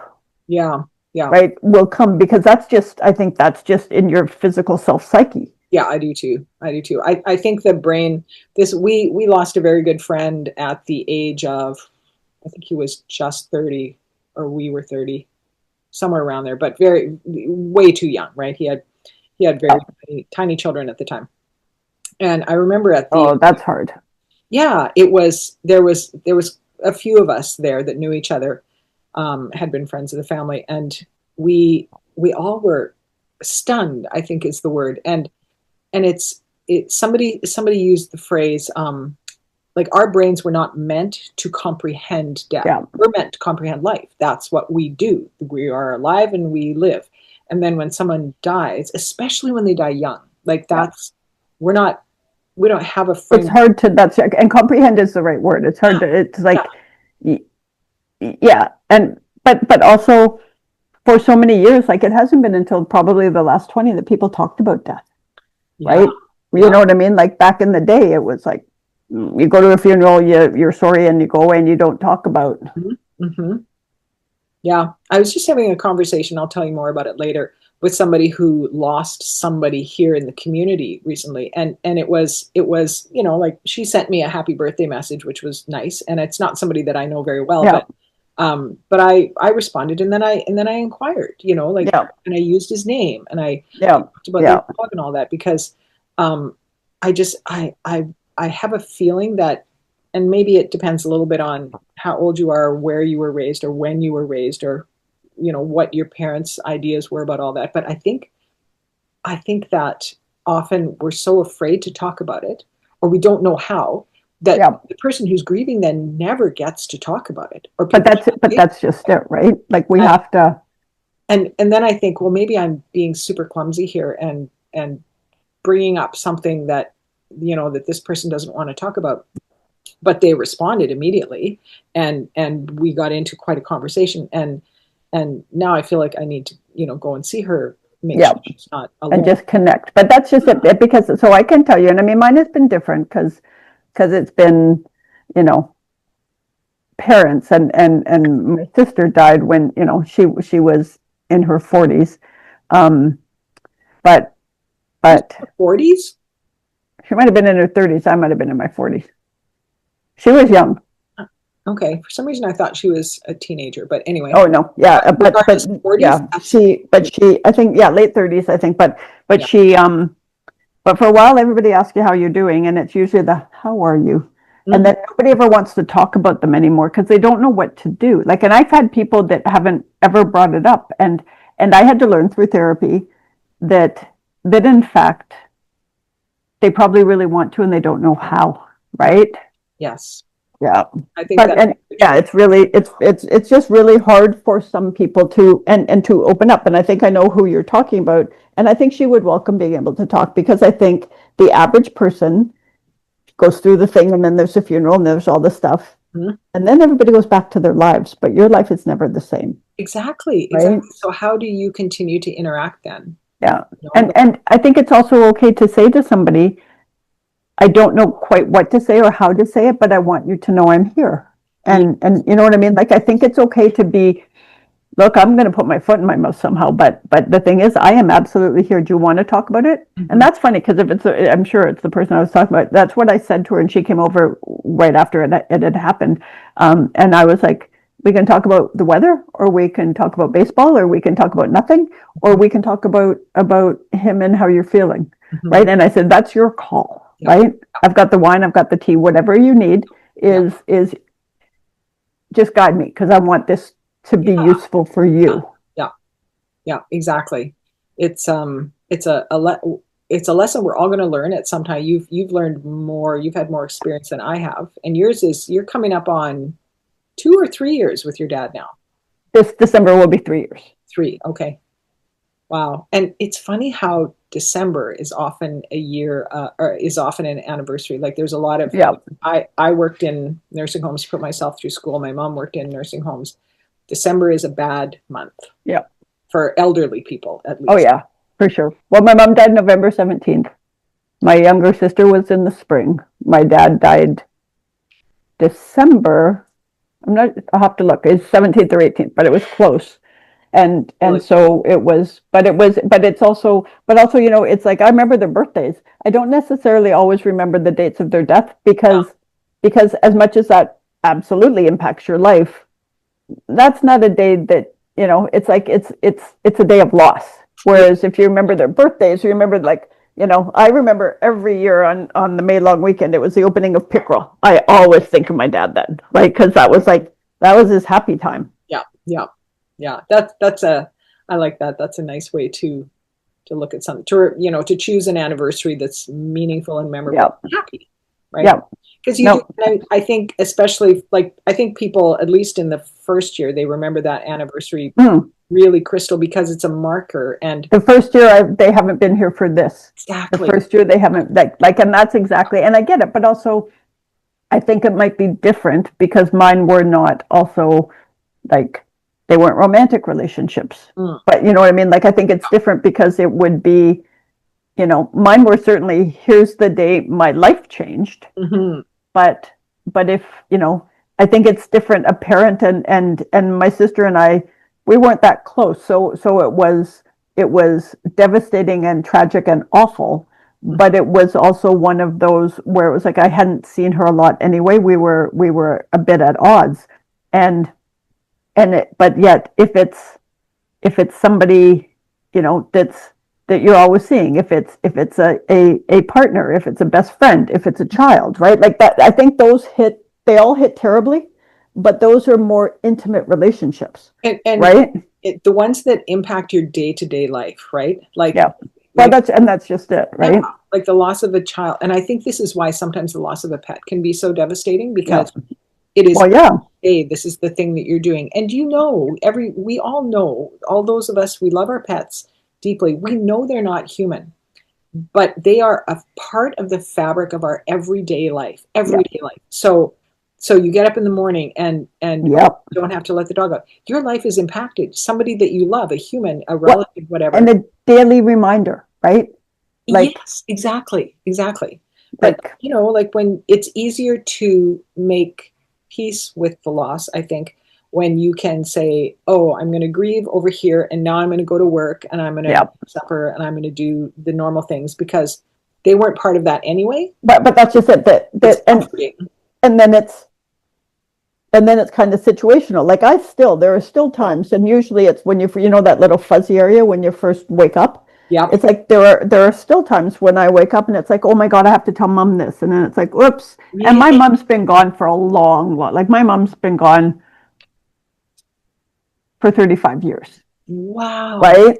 Yeah.
Right. Will come, because I think that's just in your physical self psyche.
Yeah, I do too. I think the brain, we lost a very good friend at the age of, I think he was just 30 or we were 30, somewhere around there, but way too young, right? He had very tiny children at the time. And I remember
that's hard.
Yeah, there was a few of us there that knew each other, had been friends of the family, and we all were stunned, I think is the word. And it's somebody used the phrase, like, our brains were not meant to comprehend death. Yeah. We're meant to comprehend life. That's what we do. We are alive and we live. And then when someone dies, especially when they die young, like we don't have a frame.
It's hard to, and comprehend is the right word. It's hard to, it's like, and but also for so many years, like, it hasn't been until probably the last 20 that people talked about death, right? You know what I mean? Like, back in the day, it was like, you go to a funeral, you're sorry, and you go away and you don't talk about.
Yeah, I was just having a conversation, I'll tell you more about it later, with somebody who lost somebody here in the community recently, and it was like, she sent me a happy birthday message, which was nice, and it's not somebody that I know very well, but I responded, and then I inquired, and I used his name, and I talked about their dog and all that, because I have a feeling that, and maybe it depends a little bit on how old you are, or where you were raised, or when you were raised, or what your parents' ideas were about all that. But I think that often we're so afraid to talk about it, or we don't know how, that the person who's grieving then never gets to talk about it.
But that's just it, right? Like, we have to.
And then I think, well, maybe I'm being super clumsy here and bringing up something that that this person doesn't want to talk about, but they responded immediately, and we got into quite a conversation, and now I feel like I need to, go and see her, make
Yeah.
sure she's not
And
alone.
just connect. But that's just it, because so I can tell you, and I mean, mine has been different because it's been, you know, parents, and my sister died when, she was in her 40s. Um, but but
40s?
she might have been in her 30s. I might have been in my 40s. She was young.
Okay, for some reason I thought she was a teenager, but anyway.
Oh no, yeah,
Regardless, 40s,
yeah, she, I think, yeah, late 30s, I think, but
yeah.
she, but for a while, everybody asks you how you're doing, and it's usually the "how are you," and
Mhm.
then nobody ever wants to talk about them anymore because they don't know what to do. Like, and I've had people that haven't ever brought it up, and I had to learn through therapy that in fact they probably really want to, and they don't know how, right?
Yes,
Yeah.
I think
But,
that's
and yeah, it's really, it's just really hard for some people to, and to open up. And I think I know who you're talking about. And I think she would welcome being able to talk, because I think the average person goes through the thing, and then there's a funeral, and there's all the stuff.
Mhm.
And then everybody goes back to their lives, but your life is never the same,
Exactly,
right?
exactly. So how do you continue to interact then?
Yeah.
You know,
And I think it's also okay to say to somebody, I don't know quite what to say or how to say it, but I want you to know I'm here.
yeah.
And you know what I mean? Like, I think it's okay to be, look, I'm going to put my foot in my mouth somehow, but the thing is, I am absolutely here. Do you want to talk about it? And
Mhm.
that's funny, because if I'm sure it's the person I was talking about. That's what I said to her, and she came over right after it had happened. And I was like, we can talk about the weather, or we can talk about baseball, or we can talk about nothing, or we can talk about him and how you're feeling,
Mhm.
right? And I said, that's your call,
Yeah.
right? I've got the wine, I've got the tea, whatever you need
Yeah.
is just guide me, because I want this to be
Yeah.
useful for you.
Yeah. Yeah, exactly. It's a lesson we're all going to learn at some time. You've learned more. You've had more experience than I have, and yours is you're coming up on 2 or 3 years with your dad now.
This December will be 3 years.
3. Okay. Wow. And it's funny how December is often a year, or is often an anniversary. Like there's a lot of,
Yeah.
I worked in nursing homes, put myself through school. My mom worked in nursing homes. December is a bad month
Yeah.
for elderly people, at
Oh
least.
yeah, for sure. Well, my mom died November 17th. My younger sister was in the spring. My dad died December. I'll have to look. It's 17th or 18th, but it was close. And
Really.
so but also, it's like, I remember their birthdays. I don't necessarily always remember the dates of their death, because as much as that absolutely impacts your life, that's not a day that, it's like, it's a day of loss.
Yeah.
Whereas if you remember their birthdays, you remember, like, I remember every year on the May long weekend, it was the opening of pickerel. I always think of my dad then, right? Because that was his happy time.
Yeah. Yeah. Yeah. I like that. That's a nice way to look at something, to choose an anniversary that's meaningful and memorable,
Yeah.
and happy, right?
Yeah.
Because
No.
I think, especially, like, I think people, at least in the first year, they remember that anniversary
Mm.
really crystal, because it's a marker. And
The first year, they haven't been here for this. The
exactly.
first year they haven't, and that's exactly, and I get it, but also I think it might be different because mine were not also, like, they weren't romantic relationships.
Mm.
But you know what I mean? Like, I think it's different because it would be, mine were certainly, here's the day my life changed.
Mhm.
But if, I think it's different. A parent, and my sister and I, we weren't that close. So it was devastating and tragic and awful. But it was also one of those where it was like, I hadn't seen her a lot anyway. We were a bit at odds. But yet, if it's somebody, that you're always seeing, if it's a partner, if it's a best friend, if it's a child, right? Like that, I think they all hit terribly, but those are more intimate relationships,
And
right?
the ones that impact your day-to-day life, right?
Yeah. Well,
Like,
that's just it,
yeah,
right?
like the loss of a child. And I think this is why sometimes the loss of a pet can be so devastating,
Yeah.
because it is,
Well, yeah.
hey, this is the thing that you're doing. And we all know, all those of us, we love our pets deeply. We know they're not human. but they are a part of the fabric of our everyday life,
Yep.
everyday life. So you get up in the morning and oh,
Yep.
you don't have to let the dog out. Your life is impacted. Somebody that you love, a human, a
What,
relative, whatever.
and a daily reminder, right? Like,
Yes, exactly, exactly. But
like,
like when it's easier to make peace with the loss, I think, when you can say, "Oh, I'm going to grieve over here, and now I'm going to go to work, and I'm going to
yep.
supper, and I'm going to do the normal things because they weren't part of that anyway."
But that's just it.
It's
That
comforting.
and then it's kind of situational. Like there are still times, and usually it's when that little fuzzy area when you first wake up.
Yep.
It's like there are still times when I wake up and it's like, oh my God, I have to tell mom this, and then it's like, whoops. And
Yeah.
my mom's been gone for a long, long. Like my mom's been gone for 35 years,
Wow.
right?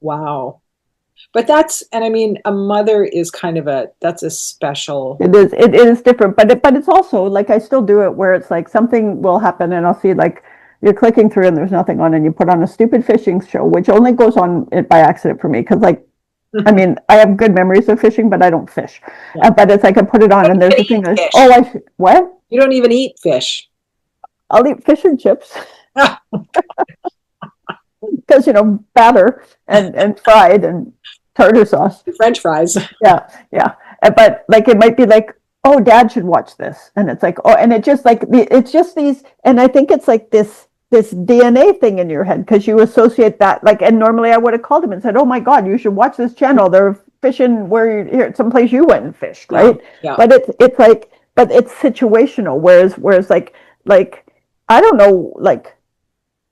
Wow. But and I mean, a mother is kind of that's a special.
It is different, but it's also like I still do it where it's like something will happen and I'll see like you're clicking through and there's nothing on and you put on a stupid fishing show, which only goes on it by accident for me because like I mean I have good memories of fishing, but I don't fish.
Yeah.
But it's like I put it on and
You
there's
don't
a thing
eat
like,
fish.
oh what?
You don't even eat fish.
I'll eat fish and chips because batter and fried and tartar sauce.
French fries.
Yeah. But like it might be like, oh, dad should watch this. And it's like, oh, and it's just these, and I think it's like this DNA thing in your head because you associate that like, and normally I would have called him and said, oh my God, you should watch this channel. They're fishing where you're here, someplace you went and fished, right?
Yeah.
But it's like, but it's situational. Whereas like I don't know, like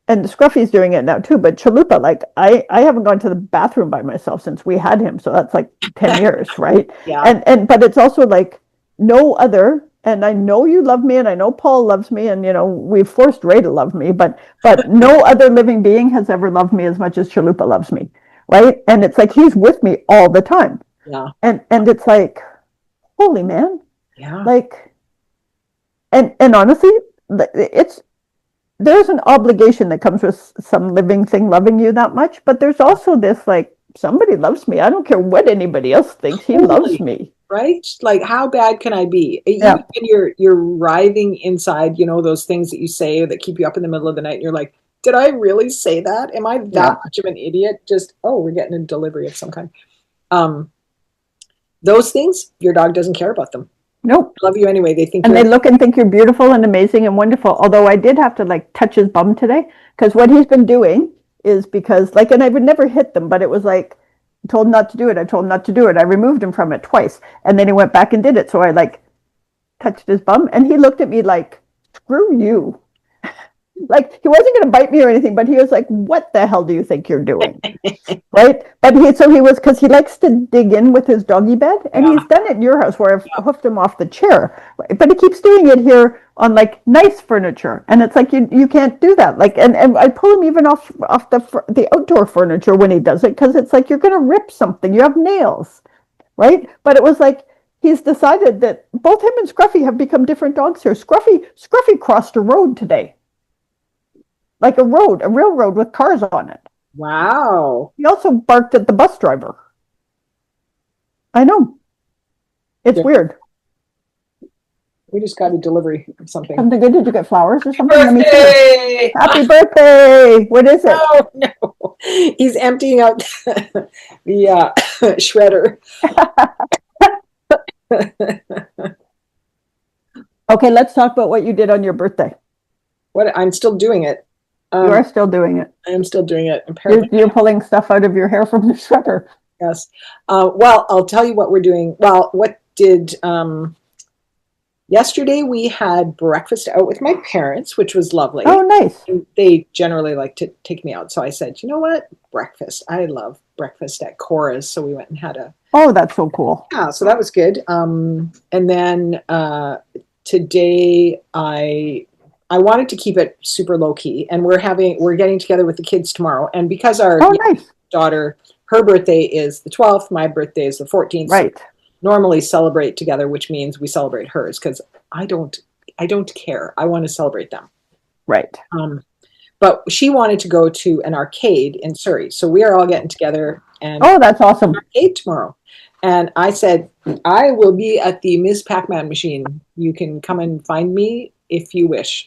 and Scruffy's doing it now too, but Chalupa, like I haven't gone to the bathroom by myself since we had him, so that's like 10 years, right?
Yeah.
And but it's also like no other, and I know you love me and I know Paul loves me and we've forced Ray to love me, but no other living being has ever loved me as much as Chalupa loves me, right? And it's like he's with me all the time.
Yeah.
And it's like, holy man.
Yeah.
Like and honestly, it's there's an obligation that comes with some living thing loving you that much, but there's also this like somebody loves me. I don't care what anybody else thinks. He loves me.
Right? Like how bad can I be?
Yeah.
You're writhing inside, those things that you say that keep you up in the middle of the night and you're like, did I really say that? Am I that much of an idiot? Just we're getting a delivery of some kind. Those things, your dog doesn't care about them.
Nope.
Love you anyway. They think
and they look and think you're beautiful and amazing and wonderful. Although I did have to like touch his bum today because what he's been doing is because like, and I would never hit them, but it was like told him not to do it. I told him not to do it. I removed him from it twice, and then he went back and did it. So I like touched his bum, and he looked at me like, "Screw you." Like he wasn't going to bite me or anything, but he was like, "What the hell do you think you're doing?" Right? But he was because he likes to dig in with his doggy bed, and he's done it in your house where I've hoofed him off the chair. But he keeps doing it here on like nice furniture, and it's like you can't do that. Like and I pull him even off the outdoor furniture when he does it because it's like you're going to rip something. You have nails, right? But it was like. He's decided that both him and Scruffy have become different dogs here. Scruffy crossed a road today. Like a real road with cars on it.
Wow.
He also barked at the bus driver. I know. It's weird.
We just got a delivery of something.
Something good? Did you get flowers or something?
Birthday!
Let me see. Happy birthday! What is it?
Oh, no. He's emptying out the shredder.
Okay, let's talk about what you did on your birthday.
What? I'm still doing it.
You are still doing it.
I am still doing it. Apparently,
you're pulling stuff out of your hair from the shredder.
Yes. Well, I'll tell you what we're doing. Well, what did yesterday we had breakfast out with my parents, which was lovely.
Oh, nice.
They generally like to take me out, so I said, you know what, breakfast. I love breakfast at Cora's, so we went and had a.
Oh, that's so cool.
Yeah, so that was good. And then today I wanted to keep it super low key, and we're getting together with the kids tomorrow. And because our daughter, her birthday is the 12th, my birthday is the 14th.
Right.
So normally celebrate together, which means we celebrate hers because I don't care. I want to celebrate them.
Right.
but she wanted to go to an arcade in Surrey. So we are all getting together and
Oh, that's awesome.
arcade tomorrow. And I said, I will be at the Ms. Pac-Man machine. You can come and find me if you wish.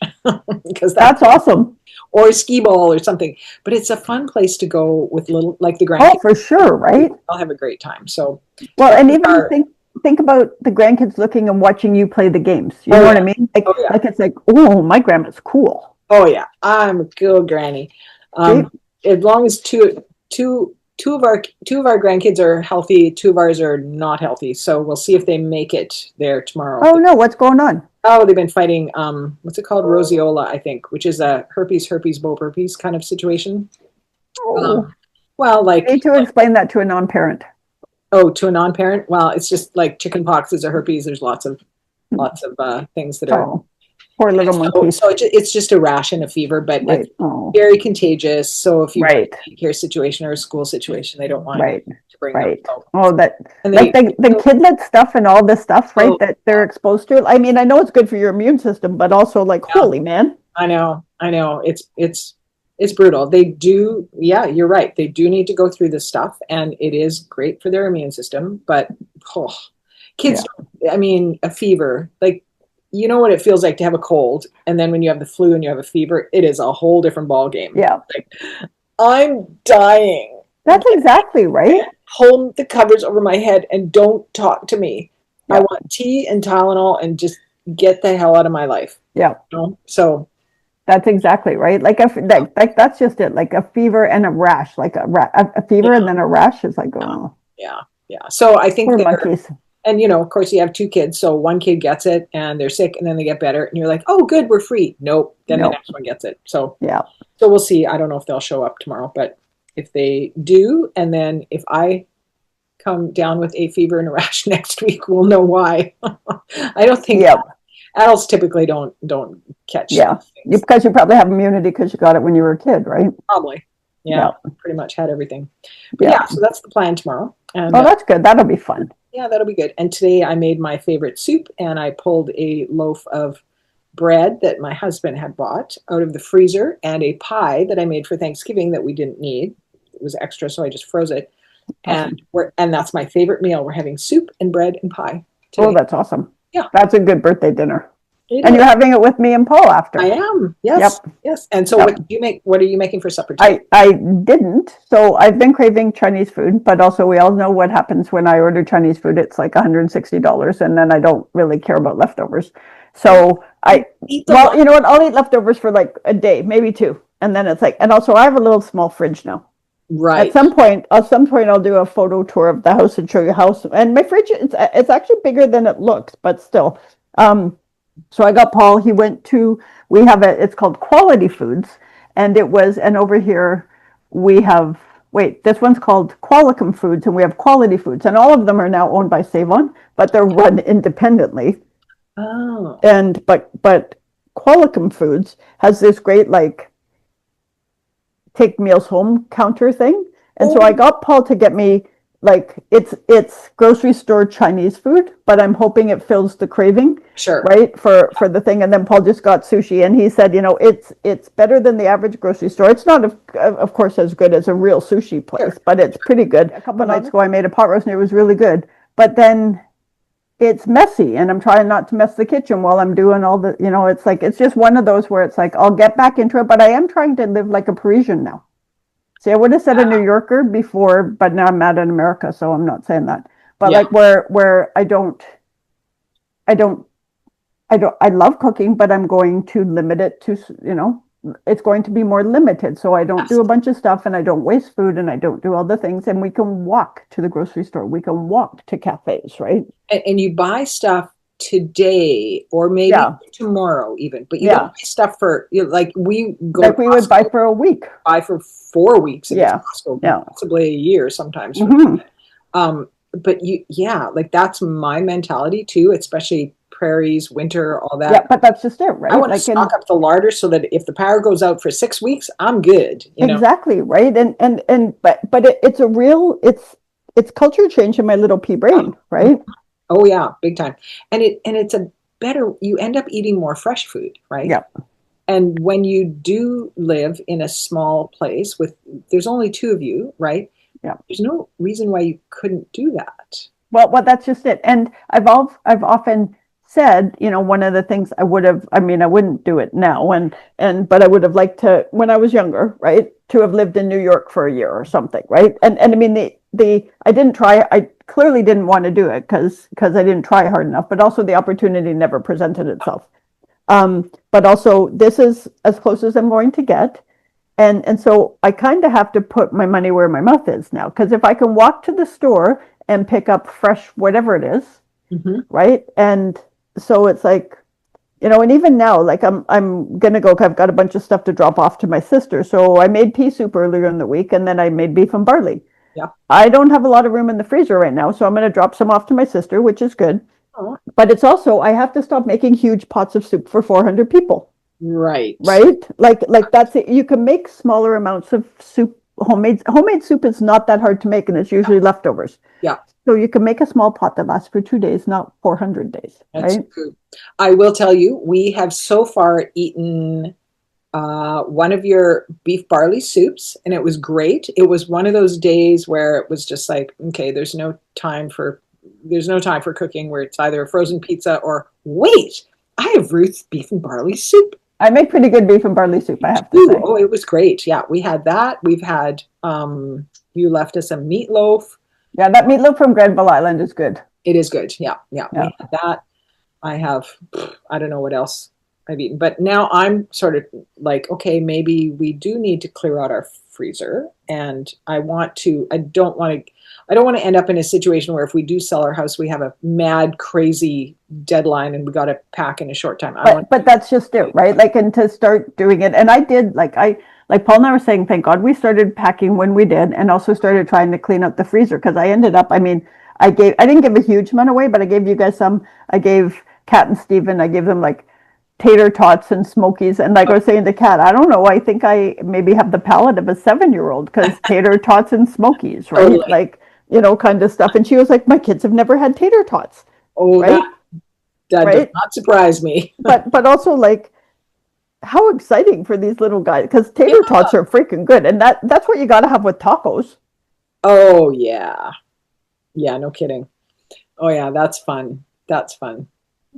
Because
That's awesome.
or skee ball or something. But it's a fun place to go with little, like the
Oh,
grandkids.
for sure, right?
I'll have a great time. So,
Well, and even
our-
think about the grandkids looking and watching you play the games. You
Oh,
know what
yeah.
I mean? Like,
Oh, yeah.
like it's like, oh, my grandma's cool.
oh yeah, I'm a good granny. As long as two of our grandkids are healthy, two of ours are not healthy. So we'll see if they make it there tomorrow.
Oh no, what's going on?
Oh, they've been fighting. What's it called? Roseola, I think, which is a herpes, bow herpes kind of situation.
Oh,
Well, like,
I need to explain that to a non-parent.
oh, to a non-parent. Well, it's just like chicken pox is a herpes. There's lots of things that are.
Oh, poor little monkeys.
So it's just a rash and a fever, but
Right.
it's
Oh,
very contagious. So if you have
right.
a care situation or a school situation, they don't want
Right.
to bring
Right.
them.
Oh, that
And
like the kidlet stuff and all this stuff, right?
Oh.
That they're exposed to. I mean, I know it's good for your immune system, but also like,
Yeah.
holy man.
I know. It's brutal. They do, yeah, you're right. They do need to go through this stuff, and it is great for their immune system. But kids, I mean, a fever, like, you know what it feels like to have a cold, and then when you have the flu and you have a fever, it is a whole different ball game.
Yeah,
Like, I'm dying.
that's exactly right.
Hold the covers over my head and don't talk to me.
Yeah.
I want tea and Tylenol and just get the hell out of my life.
Yeah.
You know? So
That's exactly right. Like like that's just it. Like a fever and a rash, like a fever and then a rash is like, oh,
yeah. So I think
poor monkeys.
and of course you have two kids, so one kid gets it and they're sick and then they get better and you're like, oh good, we're free. Nope. Then the next one gets it. So
yeah.
So we'll see. I don't know if they'll show up tomorrow, but if they do, and then if I come down with a fever and a rash next week, we'll know why. I don't think adults typically don't catch.
Yeah, because you probably have immunity because you got it when you were a kid, right?
Probably. Yeah. Pretty much had everything. But so that's the plan tomorrow. And,
that's good. That'll be fun.
Yeah, that'll be good. And today I made my favorite soup, and I pulled a loaf of bread that my husband had bought out of the freezer and a pie that I made for Thanksgiving that we didn't need. It was extra, so I just froze it.
Awesome.
And that's my favorite meal. We're having soup and bread and pie today.
Oh, that's awesome.
Yeah.
That's a good birthday dinner.
And
you're having it with me and Paul after.
I am. Yes. Yep. Yes. And so what do you make? What are you making for supper today?
I didn't. So I've been craving Chinese food, but also we all know what happens when I order Chinese food. It's like $160 and then I don't really care about leftovers. So you know what? I'll eat leftovers for like a day, maybe two. And then it's like, and also I have a little small fridge now.
Right.
At some point I'll do a photo tour of the house and show you how. And my fridge, it's actually bigger than it looks, but still. So I got Paul, we have it's called Quality Foods. And over here we have, this one's called Qualicum Foods and we have Quality Foods. And all of them are now owned by Save-On, but they're run independently.
Oh.
And, but Qualicum Foods has this great, like, take meals home counter thing. And so I got Paul to get me, like, it's grocery store Chinese food, but I'm hoping it fills the craving.
Sure.
Right, for the thing. And then Paul just got sushi and he said, it's better than the average grocery store. It's not, of course, as good as a real sushi place, but it's pretty good. A couple of nights ago, I made a pot roast and it was really good. But then it's messy and I'm trying not to mess the kitchen while I'm doing all the, it's like, it's just one of those where it's like, I'll get back into it, but I am trying to live like a Parisian now. See, I would have said a New Yorker before, but now I'm mad in America, so I'm not saying that. But like where I love cooking, but I'm going to limit it to, it's going to be more limited. So I don't do a bunch of stuff and I don't waste food and I don't do all the things. And we can walk to the grocery store. We can walk to cafes, right?
And you buy stuff today or maybe tomorrow even, but you don't buy stuff for, like we go
like we would buy for a week.
Buy for 4 weeks.
Costco,
possibly a year sometimes.
Mm-hmm.
But like that's my mentality too, especially prairies, winter, all that.
Yeah, but that's just it, right?
I want to stock up the larder so that if the power goes out for 6 weeks, I'm good.
Exactly, right? But it's a real it's culture change in my little pea brain, right?
Oh yeah, big time. And it's a better, you end up eating more fresh food, right?
Yeah.
And when you do live in a small place with, there's only two of you, right?
Yeah.
There's no reason why you couldn't do that.
Well, that's just it. And I've often said, one of the things I wouldn't do it now, but I would have liked to when I was younger, right, to have lived in New York for a year or something, right? And I mean I didn't try. I clearly didn't want to do it because I didn't try hard enough. But also the opportunity never presented itself. But also this is as close as I'm going to get. And so I kind of have to put my money where my mouth is now, because if I can walk to the store and pick up fresh whatever it is, right? And so it's like, and even now, like I'm gonna go. I've got a bunch of stuff to drop off to my sister. So I made pea soup earlier in the week, and then I made beef and barley.
Yeah.
I don't have a lot of room in the freezer right now, so I'm gonna drop some off to my sister, which is good.
Oh.
But it's also I have to stop making huge pots of soup for 400 people.
Right.
Like that's it. You can make smaller amounts of soup. Homemade soup is not that hard to make, and it's usually leftovers.
Yeah.
So you can make a small pot that lasts for 2 days, not 400 days.
That's
right?
true. I will tell you, we have so far eaten one of your beef barley soups, and it was great. It was one of those days where it was just like, okay, there's no time for cooking, where it's either a frozen pizza or wait, I have Ruth's beef and barley soup.
I make pretty good beef and barley soup, I have to say.
Oh, it was great. Yeah, we had that. We've had, you left us a meatloaf.
Yeah, that meatloaf from Granville Island is good.
It is good. Yeah. We had that. I don't know what else I've eaten. But now I'm sort of like, okay, maybe we do need to clear out our freezer. And I don't want to end up in a situation where if we do sell our house, we have a mad, crazy deadline and we got to pack in a short time.
But that's just it, right? Like, and to start doing it. And I did, like Paul and I were saying, thank God we started packing when we did, and also started trying to clean up the freezer, because I ended up, I didn't give a huge amount away, but I gave you guys some. I gave Kat and Steven, I gave them like tater tots and smokies. And like I was saying to Kat, I don't know, I think I maybe have the palate of a 7-year-old, because tater tots and smokies, right?
Totally.
Like, kind of stuff. And she was like, my kids have never had tater tots.
Oh,
right?
That does not surprise me.
But also, like, how exciting for these little guys, because tater tots are freaking good. And that's what you got to have with tacos.
Oh, yeah. Yeah, no kidding. Oh, yeah, that's fun. That's fun.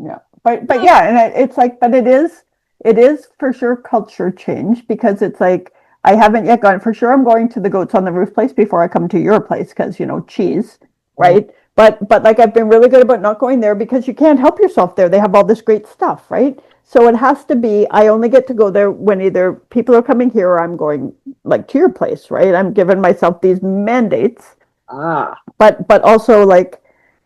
Yeah. But yeah, and it's like, but it is for sure culture change, because it's like, I haven't yet gone, for sure I'm going to the Goats on the Roof place before I come to your place, because, cheese, right? But like, I've been really good about not going there, because you can't help yourself there. They have all this great stuff, right? So it has to be, I only get to go there when either people are coming here or I'm going like to your place, right? I'm giving myself these mandates. But also, like,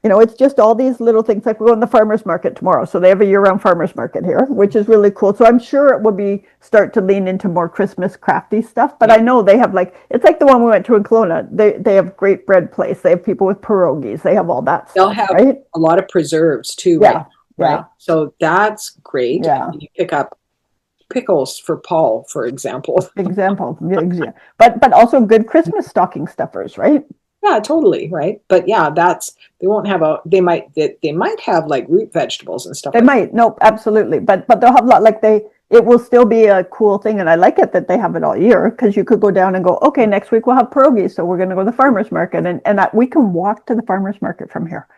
it's just all these little things. Like, we're going to the farmer's market tomorrow. So they have a year-round farmer's market here, which is really cool. So I'm sure it will start to lean into more Christmas crafty stuff. But I know they have, like, it's like the one we went to in Kelowna. They have great bread place. They have people with pierogies. They have all that
They'll
stuff,
have
right?
a lot of preserves too,
Yeah,
right? Right. So that's great.
Yeah.
You pick up pickles for Paul, for example.
But also good Christmas stocking stuffers, right?
Yeah, totally, right. But yeah, they won't have they might have like root vegetables and stuff.
They might, no, absolutely, but they'll have a lot. Like, it will still be a cool thing, and I like it that they have it all year, because you could go down and go, okay, next week we'll have pierogies, so we're going to go to the farmers market, and we can walk to the farmers market from here,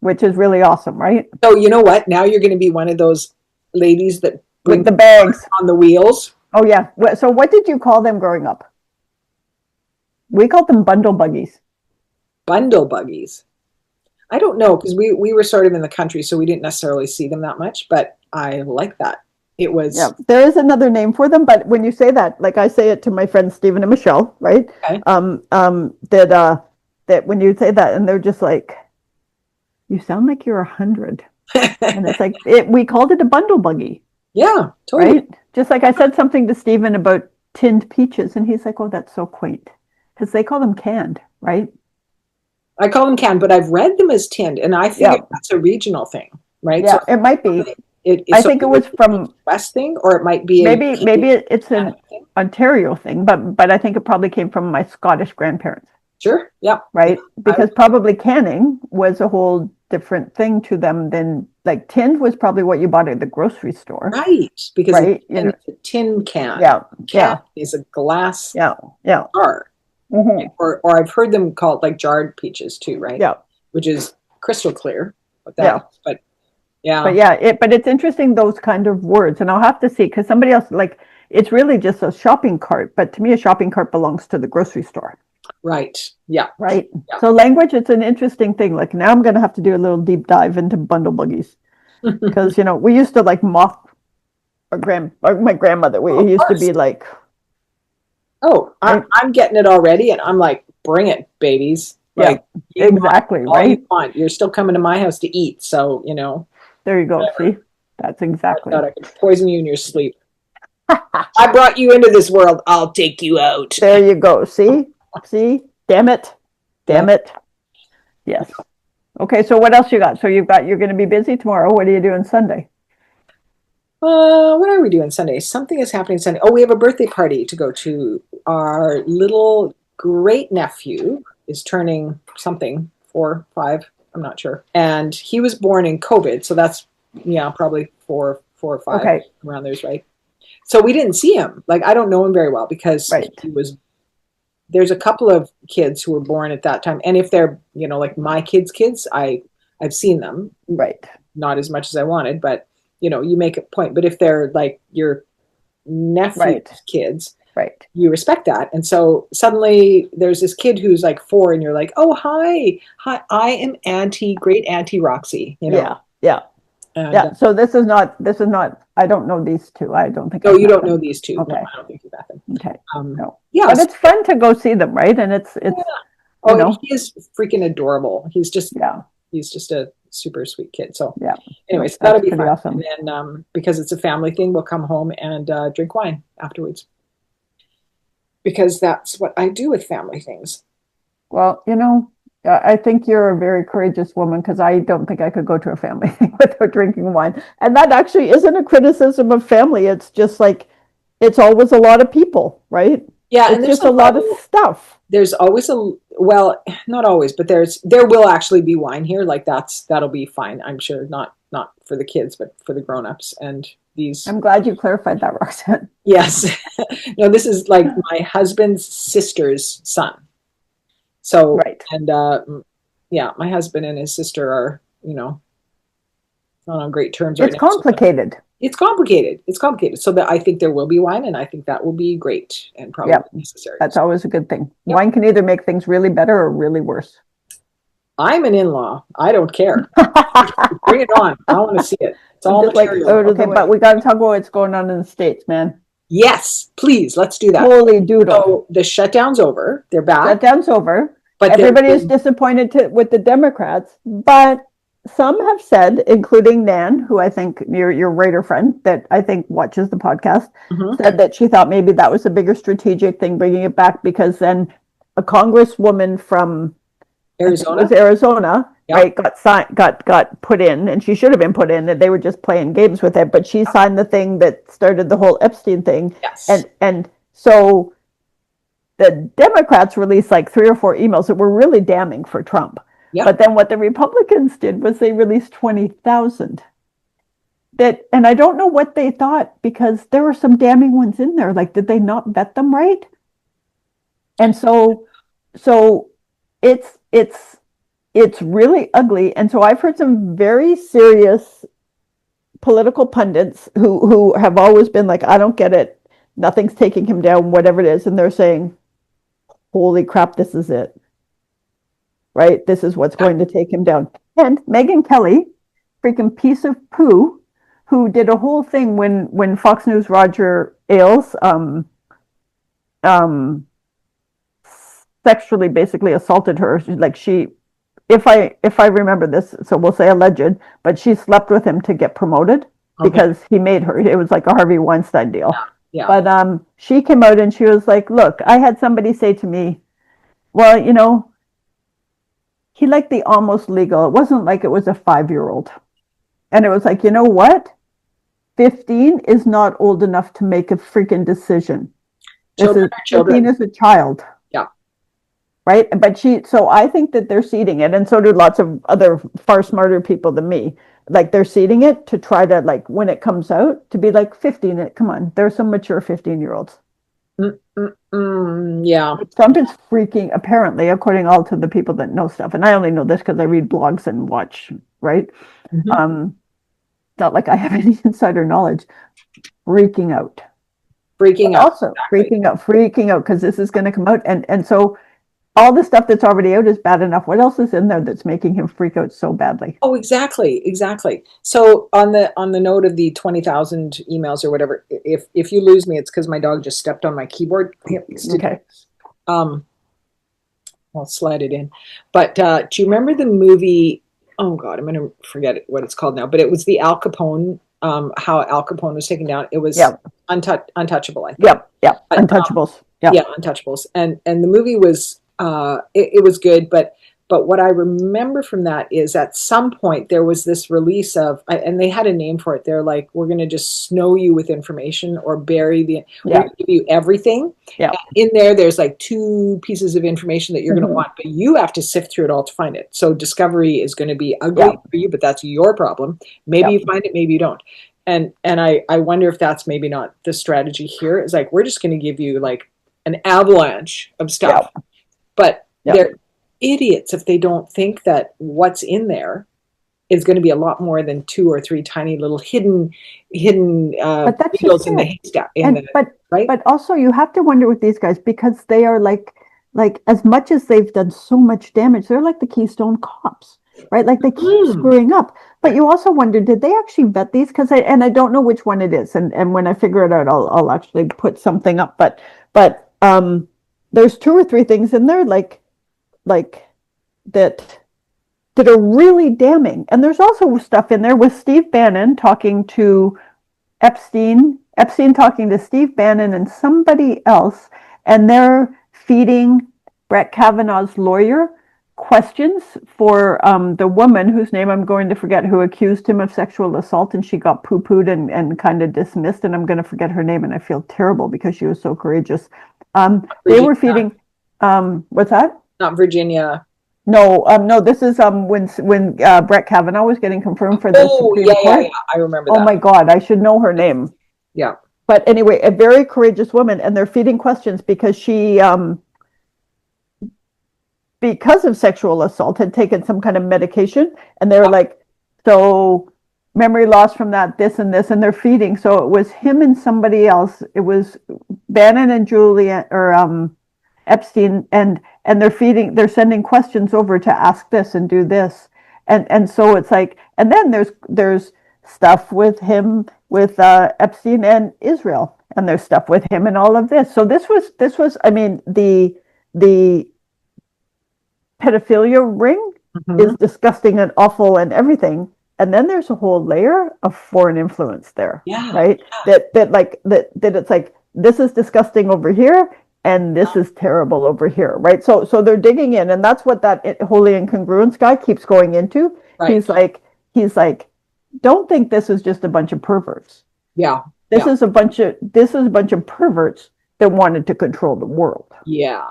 which is really awesome, right?
So you know what? Now you're going to be one of those ladies that bring
with the bags
on the wheels.
Oh yeah. So what did you call them growing up? We called them bundle buggies.
Bundle buggies. I don't know, because we were sort of in the country, so we didn't necessarily see them that much, but I like that. It was.
Yeah, there is another name for them, but when you say that, like I say it to my friends Stephen and Michelle, right?
Okay.
That when you say that, and they're just like, you sound like you're 100. And it's like, we called it a bundle buggy.
Yeah, totally.
Right? Just like I said something to Stephen about tinned peaches, and he's like, oh, that's so quaint. Because they call them canned, right?
I call them canned, but I've read them as tinned, and I think that's a regional thing, right?
Yeah, so it might be. I think it was from
West thing, or it might be
maybe it's an Ontario thing, but I think it probably came from my Scottish grandparents.
Sure. Yeah.
Right, because probably canning was a whole different thing to them than like tinned was probably what you bought at the grocery store.
Right. Because
Right,
it's a tin can.
Yeah,
Can is a glass
yeah.
jar.
Mhm.
Or I've heard them called like jarred peaches too, right?
Yeah.
Which is crystal clear. But
Yeah.
but yeah.
But yeah, but it's interesting, those kind of words, and I'll have to see, because somebody else, like, it's really just a shopping cart, but to me a shopping cart belongs to the grocery store.
Right. Yeah.
Right.
Yeah.
So language, it's an interesting thing. Like now I'm going to have to do a little deep dive into bundle buggies, because we used to like mock my grandmother. We used to be like,
oh, I'm getting it already, and I'm like, bring it, babies. Like,
yeah, exactly, right?
You're still coming to my house to eat, so
There you go.
Whatever.
See, that's exactly.
I thought I could poison you in your sleep. I brought you into this world. I'll take you out.
There you go. See, damn it. Yes. Okay. So what else you got? So you're going to be busy tomorrow. What are you doing Sunday?
What are we doing Sunday? Something is happening Sunday. Oh, we have a birthday party to go to. Our little great nephew is turning something, 4, 5, I'm not sure. And he was born in COVID, so that's probably 4 or 5
Okay.
around there's right. So we didn't see him. Like, I don't know him very well because there's a couple of kids who were born at that time, and if they're like my kids, I've seen them.
Right.
Not as much as I wanted, but you make a point. But if they're like your nephew's kids,
right,
you respect that. And so suddenly there's this kid who's like 4, and you're like, oh, hi, I am great auntie Roxy.
Yeah.
And,
yeah. So this is not. I don't know these two. I don't think.
No, you don't know these two.
Okay.
No, I don't think you've met them.
Okay.
No. Yeah.
But it's fun to go see them, right? And it's.
Yeah. Oh, he is freaking adorable. He's just a super sweet kid. So anyways, that'll be fun. Awesome. And then because it's a family thing, we'll come home and drink wine afterwards. Because that's what I do with family things.
Well, I think you're a very courageous woman, because I don't think I could go to a family thing without drinking wine. And that actually isn't a criticism of family. It's just like, it's always a lot of people, right?
Yeah,
it's
and there's
just a lot of stuff.
There's always not always, but there will actually be wine here. Like that'll be fine, I'm sure. Not for the kids, but for the grown-ups. And these. I'm
glad you clarified that, Roxanne.
Yes. No, this is like my husband's sister's son. So, and my husband and his sister are, not on great terms right now.
It's complicated.
It's complicated. So that I think there will be wine, and I think that will be great and probably necessary.
That's always a good thing. Yep. Wine can either make things really better or really worse.
I'm an in-law. I don't care. Bring it on. I want to see it. It's all material.
Okay, but we got to talk about what's going on in the States, man.
Yes, please. Let's do that.
Holy doodle.
So the shutdown's over. They're back.
Shutdown's over. But everybody is disappointed with the Democrats. But some have said, including Nan, who I think your writer friend that I think watches the podcast, said that she thought maybe that was a bigger strategic thing, bringing it back, because then a congresswoman from Arizona, right, got put in, and she should have been put in, that they were just playing games with it, but she signed the thing that started the whole Epstein thing.
Yes.
And so the Democrats released like 3 or 4 emails that were really damning for Trump. Yep. But then what the Republicans did was they released 20,000. And I don't know what they thought, because there were some damning ones in there. Like, did they not vet them right? And so it's really ugly. And so I've heard some very serious political pundits who have always been like, I don't get it. Nothing's taking him down, whatever it is. And they're saying, holy crap, this is it. Right? This is what's going to take him down. And Megyn Kelly, freaking piece of poo, who did a whole thing when Fox News Roger Ailes sexually basically assaulted her. If I remember this, so we'll say alleged, but she slept with him to get promoted because he made her. It was like a Harvey Weinstein deal.
Yeah.
But she came out and she was like, look, I had somebody say to me, well, he liked the almost legal. It wasn't like it was a 5-year-old. And it was like, you know what? 15 is not old enough to make a freaking decision. 15 is a child.
Yeah.
right? But so I think that they're seeding it, and so do lots of other far smarter people than me. Like they're seeding it to try to, like, when it comes out, to be like 15. Come on, there's some mature 15-year-olds.
Yeah.
Trump is freaking, apparently, according all to the people that know stuff, and I only know this because I read blogs and watch, right?
Mm-hmm.
Not like I have any insider knowledge. Freaking out.
Freaking out.
Also, exactly. freaking out because this is going to come out, and so all the stuff that's already out is bad enough. What else is in there that's making him freak out so badly?
Oh, exactly. So on the note of the 20,000 emails or whatever, if you lose me, it's because my dog just stepped on my keyboard.
Okay.
I'll slide it in. But do you remember the movie? Oh God, I'm going to forget what it's called now. But it was the Al Capone. How Al Capone was taken down. It was Untouchable. I think.
Yep. But, Untouchables.
Yeah, Untouchables. And the movie was it was good, but what I remember from that is at some point there was this release of, and they had a name for it. They're like, we're going to just snow you with information or we're going to give you everything.
Yeah.
In there's like 2 pieces of information that you're going to want, but you have to sift through it all to find it. So discovery is going to be ugly for you, but that's your problem. Maybe you find it, maybe you don't. And I wonder if that's maybe not the strategy here. It's like, we're just going to give you like an avalanche of stuff. But they're idiots if they don't think that what's in there is going to be a lot more than 2 or 3 tiny little hidden needles in the haystack.
But also you have to wonder with these guys, because they are like as much as they've done so much damage, they're like the Keystone Cops, right? Like they keep screwing up. But you also wonder, did they actually vet these? Because I don't know which one it is, and when I figure it out, I'll actually put something up. But there's 2 or 3 things in there like that are really damning. And there's also stuff in there with Steve Bannon talking to Epstein talking to Steve Bannon and somebody else, and they're feeding Brett Kavanaugh's lawyer questions for the woman whose name I'm going to forget, who accused him of sexual assault, and she got poo-pooed and kind of dismissed, and I'm going to forget her name, and I feel terrible because she was so courageous. They were feeding what's that?
Not Virginia.
No, this is when Brett Kavanaugh was getting confirmed for the Supreme Court.
Yeah, I remember that.
Oh my God, I should know her name.
Yeah.
But anyway, a very courageous woman, and they're feeding questions because she, because of sexual assault, had taken some kind of medication, and they were like, so memory loss from that, this and this, and they're feeding. So it was him and somebody else. It was Bannon and Julia, or Epstein, and they're sending questions over to ask this and do this, and so it's like, and then there's stuff with him with Epstein and Israel, and there's stuff with him and all of this. So this was I mean, the pedophilia ring is disgusting and awful and everything, and then there's a whole layer of foreign influence there, right? That it's like, this is disgusting over here, and this is terrible over here, right? So they're digging in, and that's what that holy incongruence guy keeps going into. Right. He's like, don't think this is just a bunch of perverts. This is a bunch of perverts that wanted to control the world.
Yeah,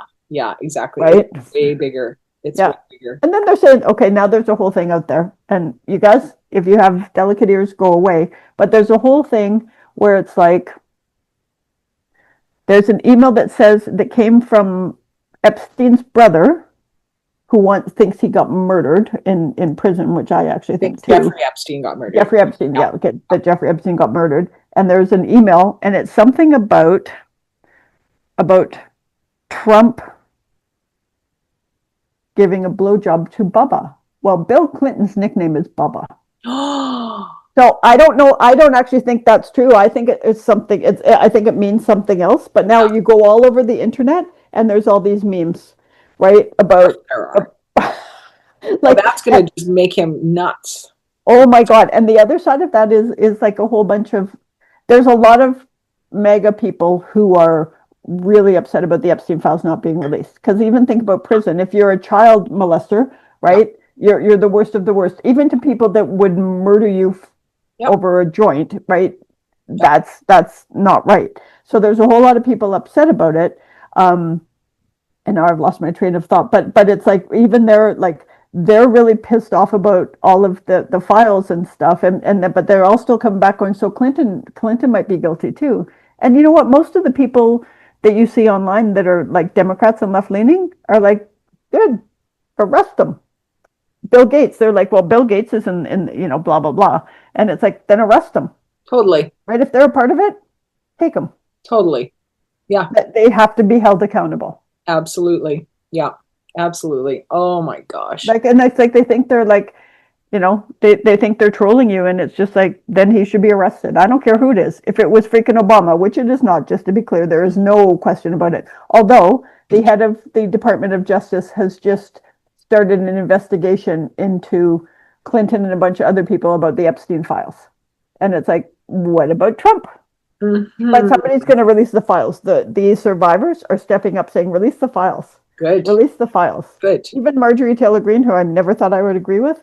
exactly.
Right?
It's way bigger. It's way bigger.
And then they're saying, okay, now there's a whole thing out there, and you guys, if you have delicate ears, go away. But there's a whole thing where it's like, there's an email that came from Epstein's brother, who thinks he got murdered in prison, which I actually think too.
Jeffrey Epstein got murdered.
Jeffrey Epstein, that Jeffrey Epstein got murdered. And there's an email, and it's something about Trump giving a blowjob to Bubba. Well, Bill Clinton's nickname is Bubba. So I don't know. I don't actually think that's true. I think it's something. I think it means something else. But now you go all over the internet, and there's all these memes, right? About
like, that's going to just make him nuts.
Oh my God! And the other side of that is like a whole bunch of. There's a lot of mega people who are really upset about the Epstein files not being released. Because even think about prison. If you're a child molester, right? You're the worst of the worst. Even to people that would murder you over a joint, right? That's not right. So there's a whole lot of people upset about it. and now I've lost my train of thought, but it's like even they're really pissed off about all of the files and stuff, but they're all still coming back going, so Clinton might be guilty too. And you know what? Most of the people that you see online that are like Democrats and left leaning are like, good, arrest them. Bill Gates, they're like, well, Bill Gates is in blah blah blah, and it's like, then arrest them,
Totally.
right? If they're a part of it, take them.
Totally. Yeah.
They have to be held accountable.
Absolutely. Yeah. Absolutely. Oh my gosh.
Like, and it's like they think they're like, they think they're trolling you, and it's just like, then he should be arrested. I don't care who it is. If it was freaking Obama, which it is not, just to be clear, there is no question about it. Although the head of the Department of Justice has just started an investigation into Clinton and a bunch of other people about the Epstein files. And it's like, what about Trump?
Mm-hmm.
But somebody's going to release the files. The survivors are stepping up saying, release the files.
Good.
Release the files.
Good.
Even Marjorie Taylor Greene, who I never thought I would agree with,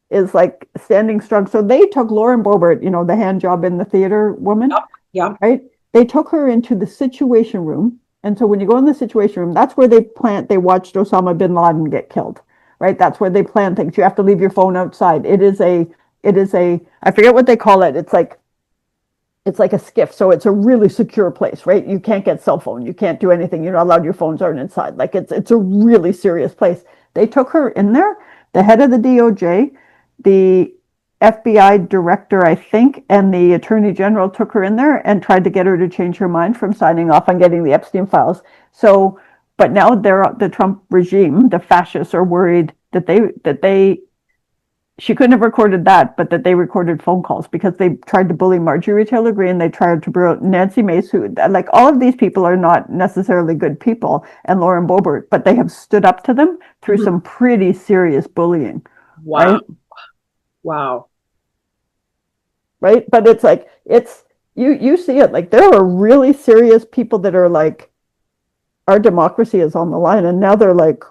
is like standing strong. So they took Lauren Boebert, the hand job in the theater woman.
Yep. Yeah.
Right? They took her into the Situation Room. And so when you go in the Situation Room, that's where they watched Osama bin Laden get killed. Right? That's where they plan things. You have to leave your phone outside. It is a, I forget what they call it. It's like a skiff. So it's a really secure place, right? You can't get cell phone. You can't do anything. You're not allowed, your phones aren't inside. Like it's a really serious place. They took her in there, the head of the DOJ, the FBI director, I think, and the attorney general took her in there and tried to get her to change her mind from signing off on getting the Epstein files. So, but now the Trump regime, the fascists, are worried that she couldn't have recorded that, but that they recorded phone calls because they tried to bully Marjorie Taylor Greene. They tried to bully Nancy Mace, who, like, all of these people are not necessarily good people, and Lauren Boebert, but they have stood up to them through some pretty serious bullying.
Wow.
Right?
Wow.
Right? But it's like, you see it, like, there are really serious people that are like, our democracy is on the line, and now they're like,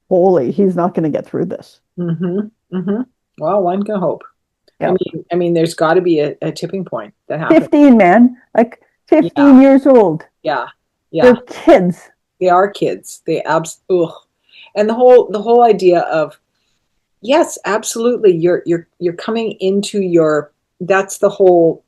holy, he's not going to get through this.
Mm-hmm. Mm-hmm. Well, one can hope.
Yeah.
I mean, there's got to be a tipping point that happens.
15, man, like 15 years old.
Yeah, yeah.
They're kids.
They are kids. They absolutely. And the whole idea of, yes, absolutely. You're coming into your. That's the whole.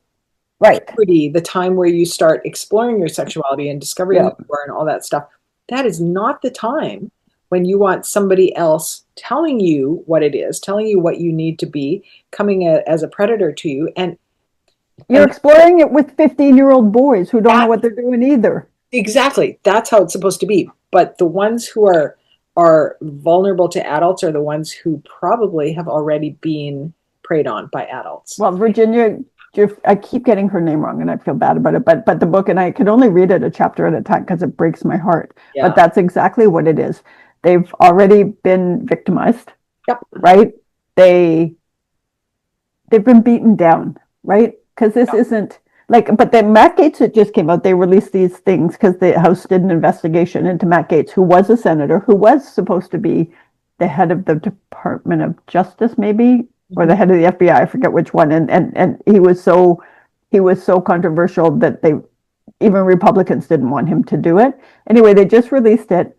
Right.
Puberty, the time where you start exploring your sexuality and discovering who you are and all that stuff. That is not the time when you want somebody else telling you what it is, telling you what you need to be, coming as a predator to you. And
you're exploring it with 15-year-old boys who don't know what they're doing either.
Exactly. That's how it's supposed to be. But the ones who are vulnerable to adults are the ones who probably have already been preyed on by adults.
Well, Virginia, I keep getting her name wrong and I feel bad about it, but the book, and I could only read it a chapter at a time because it breaks my heart. Yeah. But that's exactly what it is. They've already been victimized. Yep. Right? They've been beaten down, right? Because this isn't like, but then Matt Gaetz, it just came out, they released these things because the House did an investigation into Matt Gaetz, who was a senator, who was supposed to be the head of the Department of Justice, maybe, or the head of the FBI, I forget which one. And he was so controversial that even Republicans didn't want him to do it. Anyway, they just released it.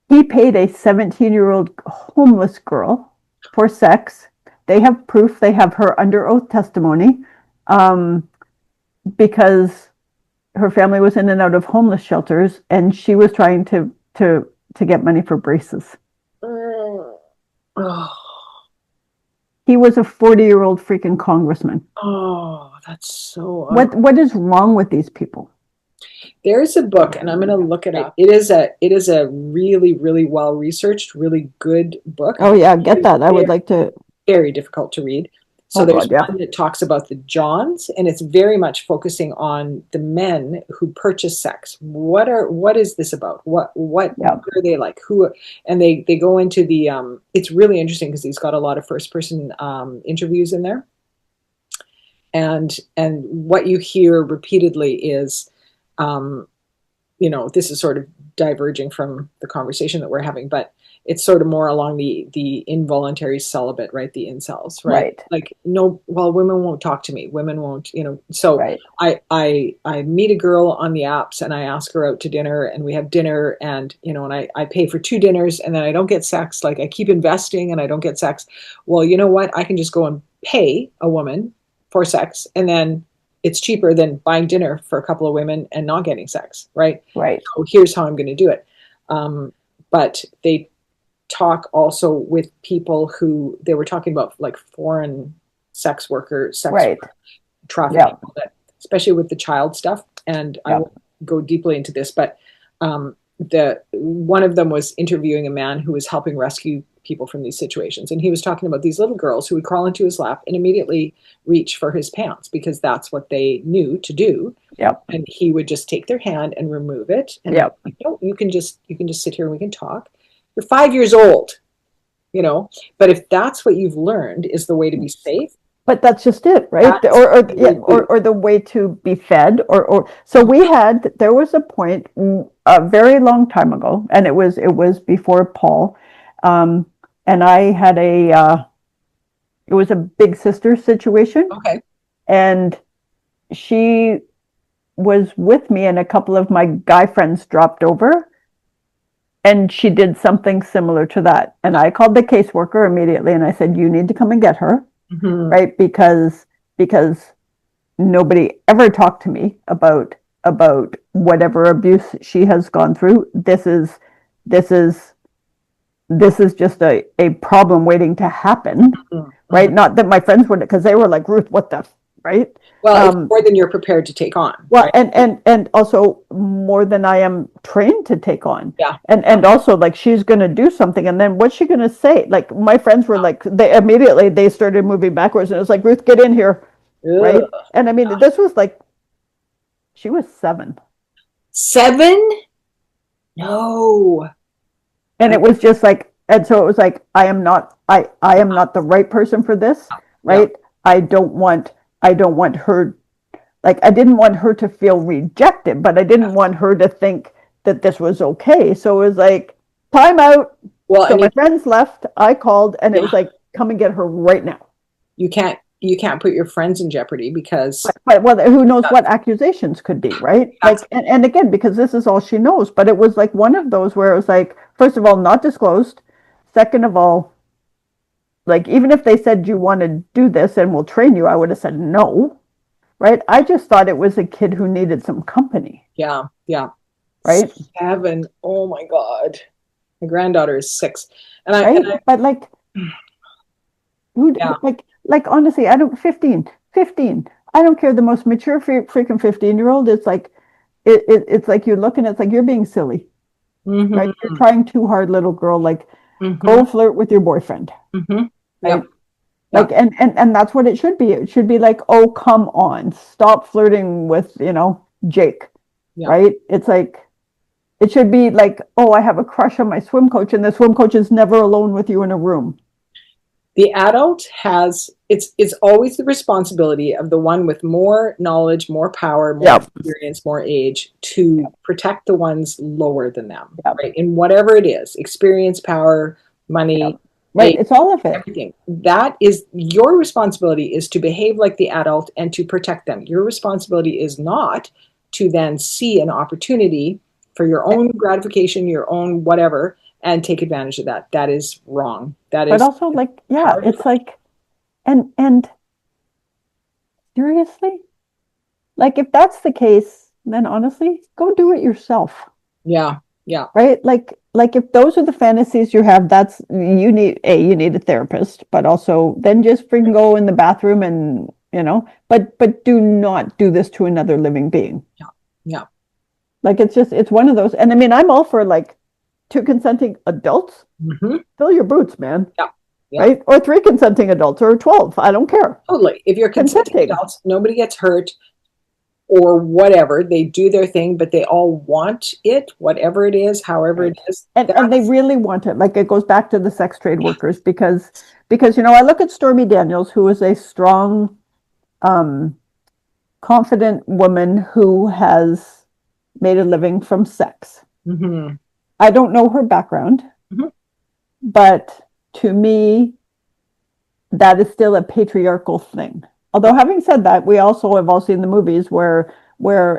He paid a 17-year-old homeless girl for sex. They have proof. They have her under oath testimony, because her family was in and out of homeless shelters, and she was trying to get money for braces.
Oh.
He was a 40-year-old freaking congressman.
Oh, that's so.
What is wrong with these people?
There's a book, and I'm going to look it up. It is a really, really well researched, really good book.
Oh yeah, get that. I would like to.
Very difficult to read. So there's one that talks about the Johns, and it's very much focusing on the men who purchase sex. What is this about? What are they like? Who? And they go into the. It's really interesting because he's got a lot of first person interviews in there. And what you hear repeatedly is, this is sort of diverging from the conversation that we're having, but it's sort of more along the involuntary celibate, right? The incels, right?
Right.
Like, no, well, women won't talk to me. Women won't, so
Right.
I meet a girl on the apps and I ask her out to dinner and we have dinner and, and I pay for 2 dinners and then I don't get sex. Like, I keep investing and I don't get sex. Well, you know what? I can just go and pay a woman for sex and then it's cheaper than buying dinner for a couple of women and not getting sex, right?
Right.
So here's how I'm going to do it. But they talk also with people who they were talking about, like foreign sex workers,
Right.
trafficking,
Yeah.
that, especially with the child stuff. And I
Yeah.
won't go deeply into this, but the one of them was interviewing a man who was helping rescue people from these situations, and he was talking about these little girls who would crawl into his lap and immediately reach for his pants because that's what they knew to do.
Yep.
And he would just take their hand and remove it, and
Yep.
no, you can just sit here and we can talk. You're 5 years old, but if that's what you've learned is the way to be safe.
But that's just it, right?
That's
Or
what
yeah,
you do.
or the way to be fed, or so there was a point a very long time ago, and it was before Paul, and I had it was a big sister situation,
Okay.
and she was with me, and a couple of my guy friends dropped over, and she did something similar to that, and I called the caseworker immediately, and I said, "You need to come and get her."
Mm-hmm.
Right? Because nobody ever talked to me about whatever abuse she has gone through. This is just a problem waiting to happen,
Mm-hmm.
right? Not that my friends would, because they were like, Ruth, what the, right?
Well, it's more than you're prepared to take on.
Well,
right?
and also more than I am trained to take on.
Yeah.
And also, like, she's going to do something, and then what's she going to say? Like, my friends were like, they started moving backwards, and it was like, Ruth, get in here, right?
Ugh.
And I mean, this was like, she was 7,
7? No.
and it was just like, and so it was like, I am not the right person for this, right?
Yeah.
I don't want her. Like, I didn't want her to feel rejected, but I didn't want her to think that this was okay. So it was like, time out.
Well,
So my friends left, I called, and it was like, come and get her right now.
you can't put your friends in jeopardy because
But well, who knows what accusations could be, right? Like, and again, because this is all she knows. But it was like one of those where it was like, first of all, not disclosed. Second of all, like, even if they said, you want to do this and we'll train you, I would have said no. Right? I just thought it was a kid who needed some company.
yeah.
Right?
7. Oh my God. My granddaughter is 6. And
right? But like, who, like honestly, I don't, 15. I don't care. The most mature freaking 15-year-old, it's like, it's like you're looking, it's like you're being silly.
Mm-hmm.
Right? You're trying too hard, little girl. Like,
Mm-hmm.
go flirt with your boyfriend.
Mm-hmm.
Right?
Yeah.
Like, and that's what it should be. It should be like, oh, come on, stop flirting with, Jake.
Yeah.
Right? It's like, it should be like, oh, I have a crush on my swim coach, and the swim coach is never alone with you in a room.
The adult has, it's always the responsibility of the one with more knowledge, more power, more experience, more age to protect the ones lower than them, right? In whatever it is, experience, power, money,
right? It's all of it.
Everything. That is your responsibility, is to behave like the adult and to protect them. Your responsibility is not to then see an opportunity for your own gratification, your own whatever, and take advantage of that. That is wrong. That is.
But also, like, it's like, and seriously, like, if that's the case, then honestly, go do it yourself.
Yeah.
Right? Like if those are the fantasies you have, you need a therapist, but also then just freaking go in the bathroom and, but do not do this to another living being.
Yeah.
Like, it's one of those. And I mean, I'm all for, like, 2 consenting adults.
Mm-hmm.
Fill your boots, man.
Yeah.
Right? Or 3 consenting adults, or 12. I don't care.
Totally. If you're consenting adults, nobody gets hurt or whatever. They do their thing, but they all want it, whatever it is, however it is.
And they really want it. Like, it goes back to the sex trade workers because I look at Stormy Daniels, who is a strong, confident woman who has made a living from sex.
Mm-hmm.
I don't know her background,
Mm-hmm.
but to me, that is still a patriarchal thing. Although having said that, we also have all seen the movies where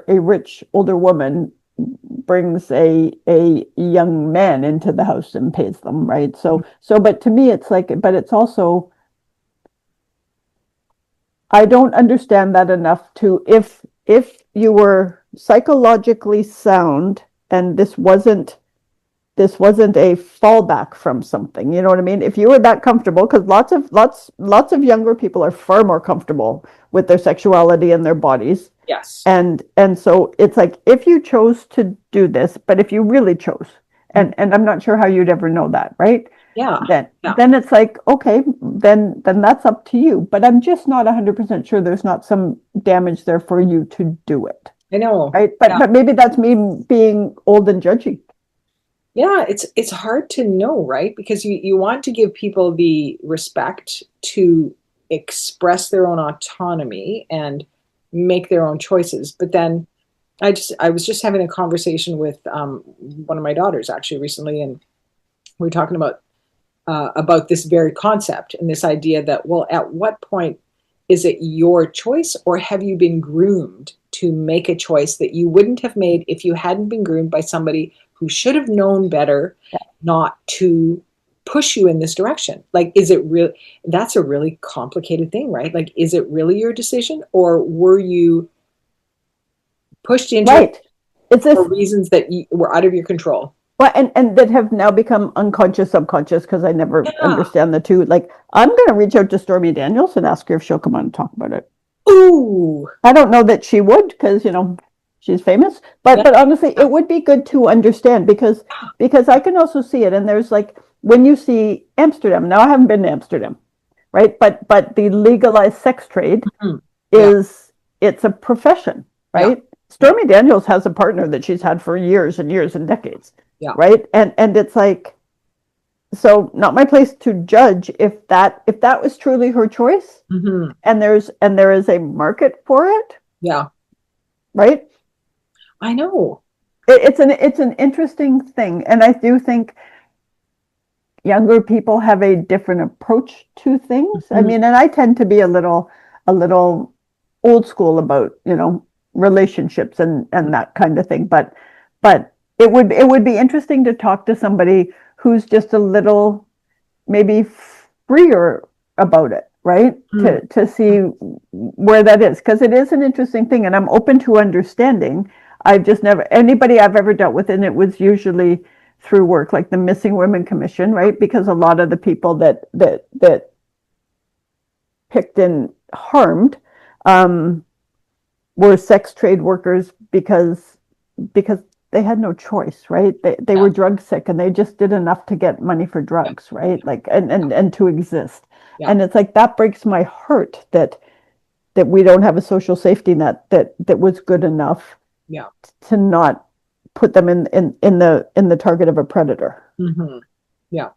a rich older woman brings a young man into the house and pays them, right? But to me it's like, but it's also, I don't understand that enough to, if you were psychologically sound and this wasn't a fallback from something, you know what I mean? If you were that comfortable, because lots of younger people are far more comfortable with their sexuality and their bodies.
Yes.
And so it's like, if you chose to do this, but if you really chose, and I'm not sure how you'd ever know that, right?
Yeah.
then
Yeah.
then it's like, okay, then that's up to you, but I'm just not 100% sure there's not some damage there for you to do it,
I know.
right?
Yeah.
But maybe that's me being old and judgy.
Yeah, it's hard to know, right? Because you want to give people the respect to express their own autonomy and make their own choices. But then I was just having a conversation with one of my daughters actually recently, and we were talking about this very concept and this idea that, well, at what point is it your choice, or have you been groomed to make a choice that you wouldn't have made if you hadn't been groomed by somebody who should have known better not to push you in this direction? Like, is it real? That's a really complicated thing, right? Like, is it really your decision, or were you pushed into it
Right. It's this.
for reasons that were out of your control?
Well, and that have now become unconscious, subconscious, because I never
Yeah.
understand the two. Like, I'm going to reach out to Stormy Daniels and ask her if she'll come on and talk about it.
Ooh.
I don't know that she would, because she's famous. But
Yeah.
honestly, it would be good to understand, because I can also see it. And there's like, when you see Amsterdam. Now I haven't been to Amsterdam, right? But the legalized sex trade
Mhm. Yeah.
is, it's a profession,
Yeah.
right? Stormy Daniels has a partner that she's had for years and years and decades,
Yeah.
right? And it's like, so not my place to judge if that was truly her choice,
Hmm.
and there is a market for it,
Yeah.
right?
I know.
It's an interesting thing, and I do think younger people have a different approach to things. I
Mhm.
mean, and I tend to be a little old school about, relationships and that kind of thing. But it would be interesting to talk to somebody who's just a little maybe freer about it, right?
Mm.
To see where that is, because it is an interesting thing, and I'm open to understanding. I've just never, anybody I've ever dealt with, and it was usually through work, like the Missing Women Commission, right? Because a lot of the people that picked and harmed um, were sex trade workers, because they had no choice, right? They
Yeah.
were drug sick, and they just did enough to get money for
Yeah.
drugs, right? Like, and to exist.
Yeah.
And it's like, that breaks my heart that we don't have a social safety net that was good enough
Yeah.
to not put them in the target of a predator.
Hmm. Yeah.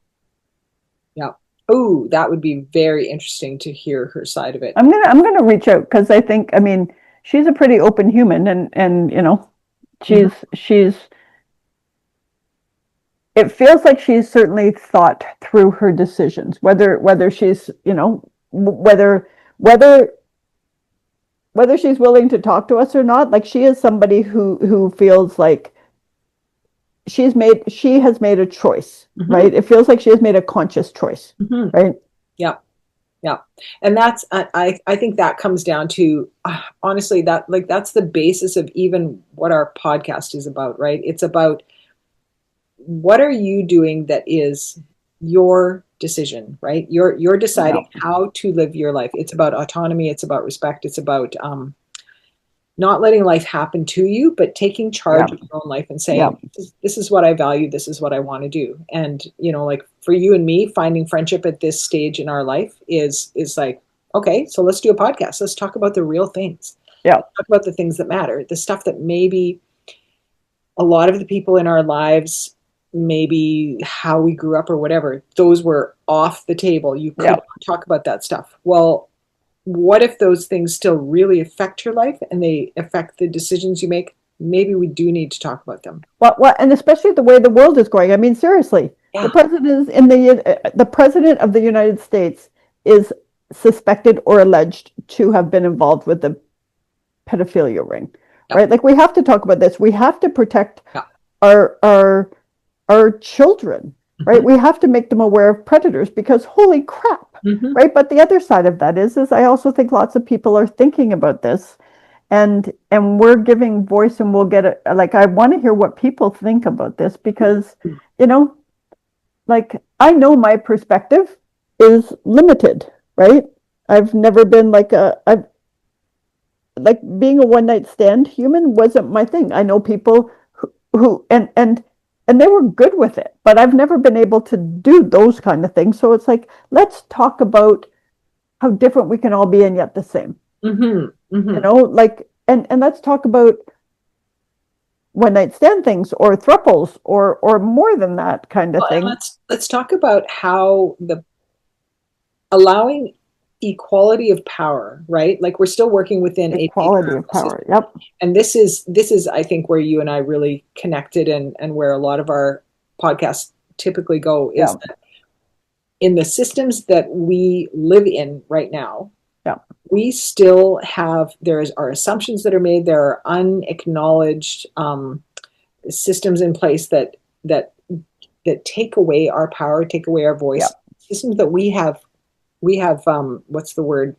Yeah. Oh, that would be very interesting to hear her side of it.
I'm gonna reach out, because I think, I mean, she's a pretty open human, and
Mhm.
she's it feels like she's certainly thought through her decisions, whether she's, whether whether she's willing to talk to us or not. Like, she is somebody who feels like she has made a choice,
Hmm.
right? It feels like she has made a conscious choice,
Hmm.
right?
Yeah. Yeah. And that's, I think that comes down to, honestly, that, like, that's the basis of even what our podcast is about, right? It's about, what are you doing that is your decision, right? You're
Yeah,
deciding how to live your life. It's about autonomy. It's about respect. It's about not letting life happen to you, but taking
yeah,
charge of your own life and
yeah,
saying, this is what I value. This is what I want to do. And, like, for you and me, finding friendship at this stage in our life is like, okay, so let's do a podcast. Let's talk about the real things.
yeah,
Let's talk about the things that matter, the stuff that maybe a lot of the people in our lives, maybe how we grew up or whatever, those were off the table. You could
yeah,
not talk about that stuff. Well, what if those things still really affect your life and they affect the decisions you make maybe we do need to talk about them.
Well, and especially the way the world is going. I mean, seriously,
Yeah.
the president is the president of the United States is suspected or alleged to have been involved with the pedophilia ring, right? Like we have to talk about this. We have to protect our children, right? We have to make them aware of predators because holy crap, right? But the other side of that is I also think lots of people are thinking about this. And we're giving voice, and we'll get it. Like, I want to hear what people think about this because, you know, like I know my perspective is limited, right? I've never been like like being a one night stand human wasn't my thing. I know people who and they were good with it, but I've never been able to do those kind of things. So it's like, let's talk about how different we can all be and yet the same. You know, like, and let's talk about one night stand things or thruples or more than that kind of thing.
Let's talk about how the allowing equality of power, right? Like we're still working within
equality of power. System. Yep.
And this is I think where you and I really connected and where a lot of our podcasts typically go is that in the systems that we live in right now, we still have, are assumptions that are made, there are unacknowledged systems in place that take away our power, take away our voice. Systems that we have what's the word?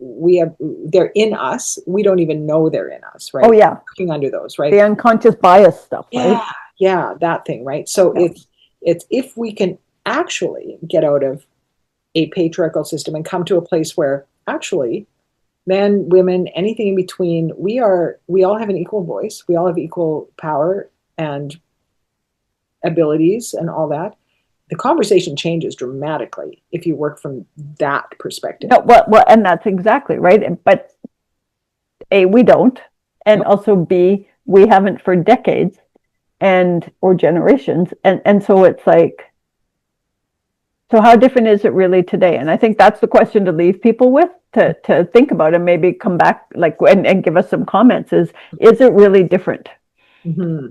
They're in us. We don't even know they're in us, right?
Oh yeah.
Working under those, right?
The unconscious bias stuff, right?
Yeah, that thing, right? So it's if we can actually get out of a patriarchal system and come to a place where actually men, women, anything in between, we all have an equal voice, we all have equal power and abilities and all that. The conversation changes dramatically if you work from that perspective.
No, well, and that's exactly right. But A, we don't, and also B, we haven't for decades or generations, and so it's like, so how different is it really today? And I think that's the question to leave people with to think about and maybe come back like and give us some comments. Is it really different?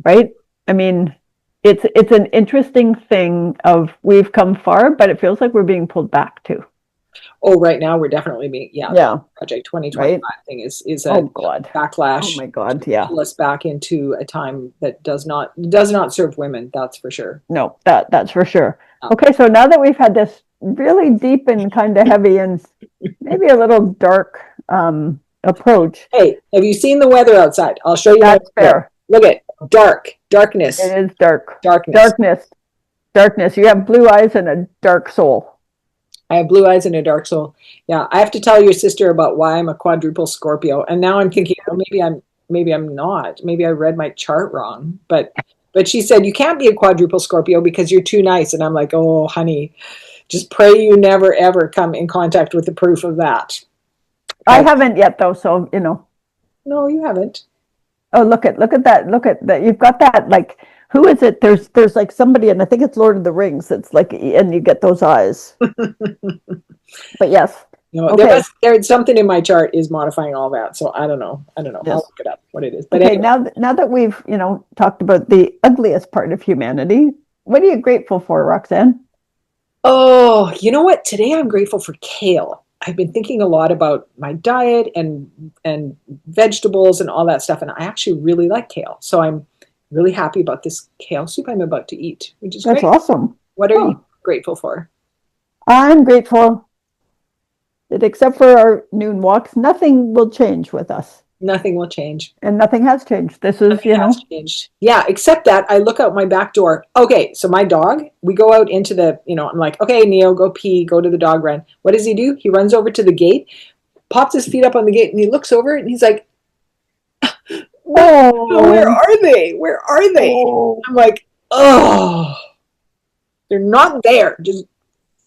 Right? I mean, it's an interesting thing of we've come far, but it feels like we're being pulled back too.
Oh, right now we're definitely being Project 2025 thing is a backlash.
Oh my God, yeah.
Pull us back into a time that does not serve women. That's for sure.
No, that's for sure. Okay, so now that we've had this really deep and kind of heavy and maybe a little dark approach.
Hey, have you seen the weather outside? I'll show you.
That's fair.
Look at darkness.
It is dark.
Darkness.
You have blue eyes and a dark soul.
I have blue eyes and a dark soul. Yeah, I have to tell your sister about why I'm a quadruple Scorpio, and now I'm thinking, oh, maybe I'm not. Maybe I read my chart wrong, but she said you can't be a quadruple Scorpio because you're too nice, and I'm like, oh, honey, just pray you never ever come in contact with the proof of that.
I haven't yet, though, so you know.
No, you haven't.
Oh, look at that! Look at that! You've got that. Like, who is it? There's like somebody, and I think it's Lord of the Rings. It's like, and you get those eyes. But yes,
okay. There's something in my chart is modifying all that. So I don't know. Yes. I'll look it up what it is. But
okay,
anyway.
now that we've talked about the ugliest part of humanity, what are you grateful for, Roxanne?
Oh, you know what? Today I'm grateful for kale. I've been thinking a lot about my diet and vegetables and all that stuff, and I actually really like kale. So I'm really happy about this kale soup I'm about to eat, which is great.
That's awesome.
What are you grateful for?
I'm grateful that except for our noon walks, nothing will change with us.
Nothing will change.
And nothing has changed. This is,
has changed. Yeah, except that I look out my back door. Okay, so my dog, we go out into the, I'm like, okay, Neo, go pee, go to the dog run. What does he do? He runs over to the gate, pops his feet up on the gate, and he looks over and he's like, where are they? Where are they? Oh. I'm like, oh, they're not there. Just,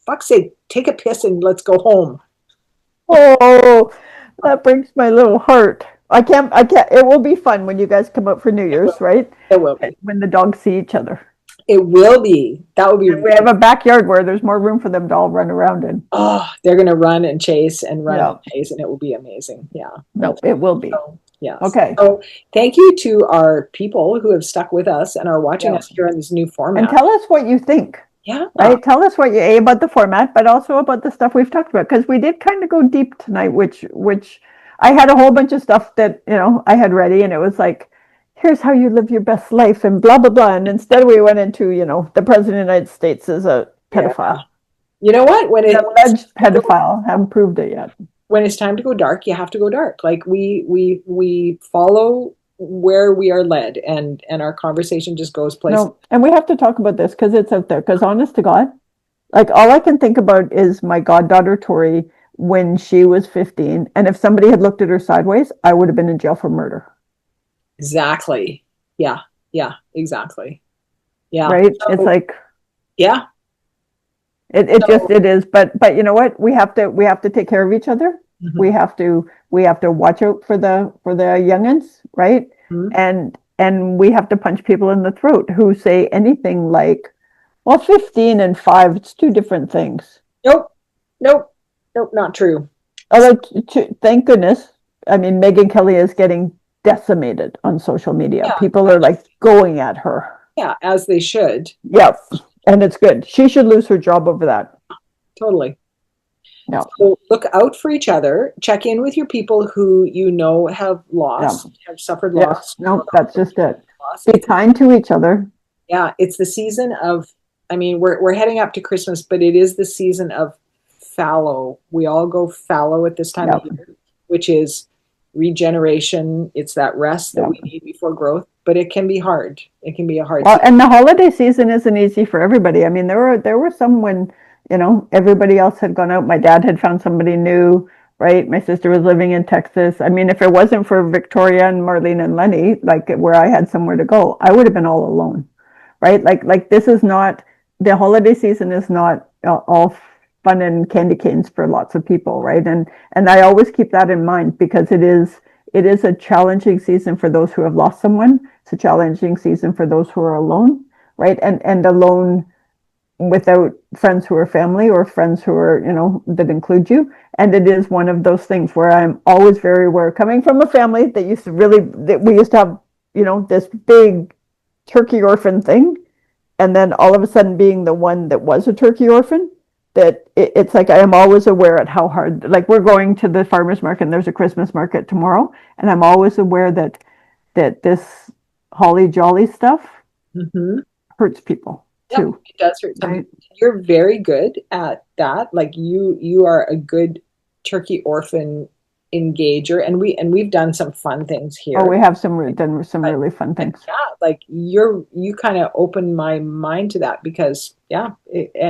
fuck's sake, take a piss and let's go home.
Oh, that breaks my little heart. I can't, it will be fun when you guys come out for New Year's, right?
It will be.
When the dogs see each other.
It will be. That will be.
We have a backyard where there's more room for them to all run around in.
Oh, they're going to run and chase and run and chase, and it will be amazing. Yeah.
No, it will be.
So, Yes.
Okay.
So thank you to our people who have stuck with us and are watching
Yeah.
us here on this new
And
format.
tell us what you think.
Yeah.
Right? Tell us what you about the format, but also about the stuff we've talked about, because we did kind of go deep tonight, which I had a whole bunch of stuff that, I had ready, and it was like, here's how you live your best life and blah blah blah. And instead we went into, the President of the United States is a pedophile.
Yeah. You know what?
An alleged pedophile. Haven't proved it yet.
When it's time to go dark, you have to go dark. Like we follow where we are led, and our conversation just goes places.
No, and we have to talk about this because it's out there. Because honest to God, like all I can think about is my goddaughter Tori when she was 15, and if somebody had looked at her sideways, I would have been in jail for murder.
Exactly. Yeah. Yeah. Exactly. Yeah.
Right.
So,
it's like,
yeah.
It is. But you know what? We have to take care of each other.
Mm-hmm.
We have to watch out for the youngins, right?
Mm-hmm.
And we have to punch people in the throat who say anything like, well, 15 and 5, it's two different things.
Nope, not true.
Thank goodness. I mean, Megyn Kelly is getting decimated on social media.
Yeah.
People are like going at her.
Yeah, as they should.
Yep. And it's good. She should lose her job over that.
Totally.
Yeah.
So look out for each other. Check in with your people who have lost, have suffered loss.
No, that's just it. Be kind to each other.
Yeah, it's the season of, we're heading up to Christmas, but it is the season of fallow. We all go fallow at this time of year, which is regeneration. It's that rest that we need before growth, but it can be hard. It can be a hard season.
And the holiday season isn't easy for everybody. I mean, there were some when, everybody else had gone out. My dad had found somebody new, right? My sister was living in Texas. I mean, if it wasn't for Victoria and Marlene and Lenny, like where I had somewhere to go, I would have been all alone, right? Like this is not, the holiday season is not all fun and candy canes for lots of people, right? And I always keep that in mind because it is a challenging season for those who have lost someone. It's a challenging season for those who are alone, right? And alone without friends who are family or friends who are, that include you. And it is one of those things where I'm always very aware, coming from a family that we used to have, this big turkey orphan thing. And then all of a sudden being the one that was a turkey orphan, that it's like I am always aware at how hard, like we're going to the farmer's market and there's a Christmas market tomorrow. And I'm always aware that this holly jolly stuff hurts people too.
It does hurt. Right? You're very good at that. Like you are a good turkey orphan engager, and we've done some fun things here.
Oh, we have done some really fun things.
Yeah, like you kind of opened my mind to that because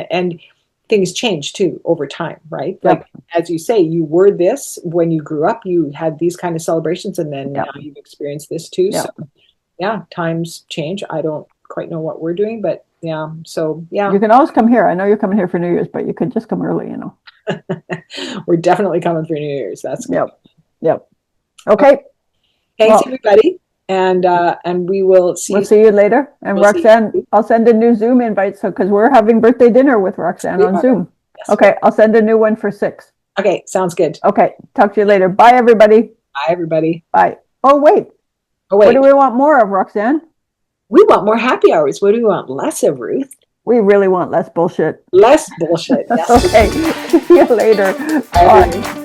and things change too over time, right?
Yep.
Like as you say, you were this when you grew up, you had these kind of celebrations, and then now you've experienced this too.
Yep.
So times change. I don't quite know what we're doing, but so
you can always come here. I know you're coming here for New Year's, but you could just come early,
We're definitely coming for New Year's. That's good.
Yep. Okay.
Thanks everybody, and we will see.
We'll see you later. And Roxanne, I'll send a new Zoom invite because we're having birthday dinner with Roxanne on Zoom. Yes, okay, I'll send a new one for 6.
Okay, sounds good.
Okay, talk to you later. Bye, everybody.
Bye, everybody.
Bye. Oh wait. What do we want more of, Roxanne?
We want more happy hours. What do we want less of, Ruth?
We really want less bullshit.
Less bullshit. Yes.
Okay. See you later. Bye.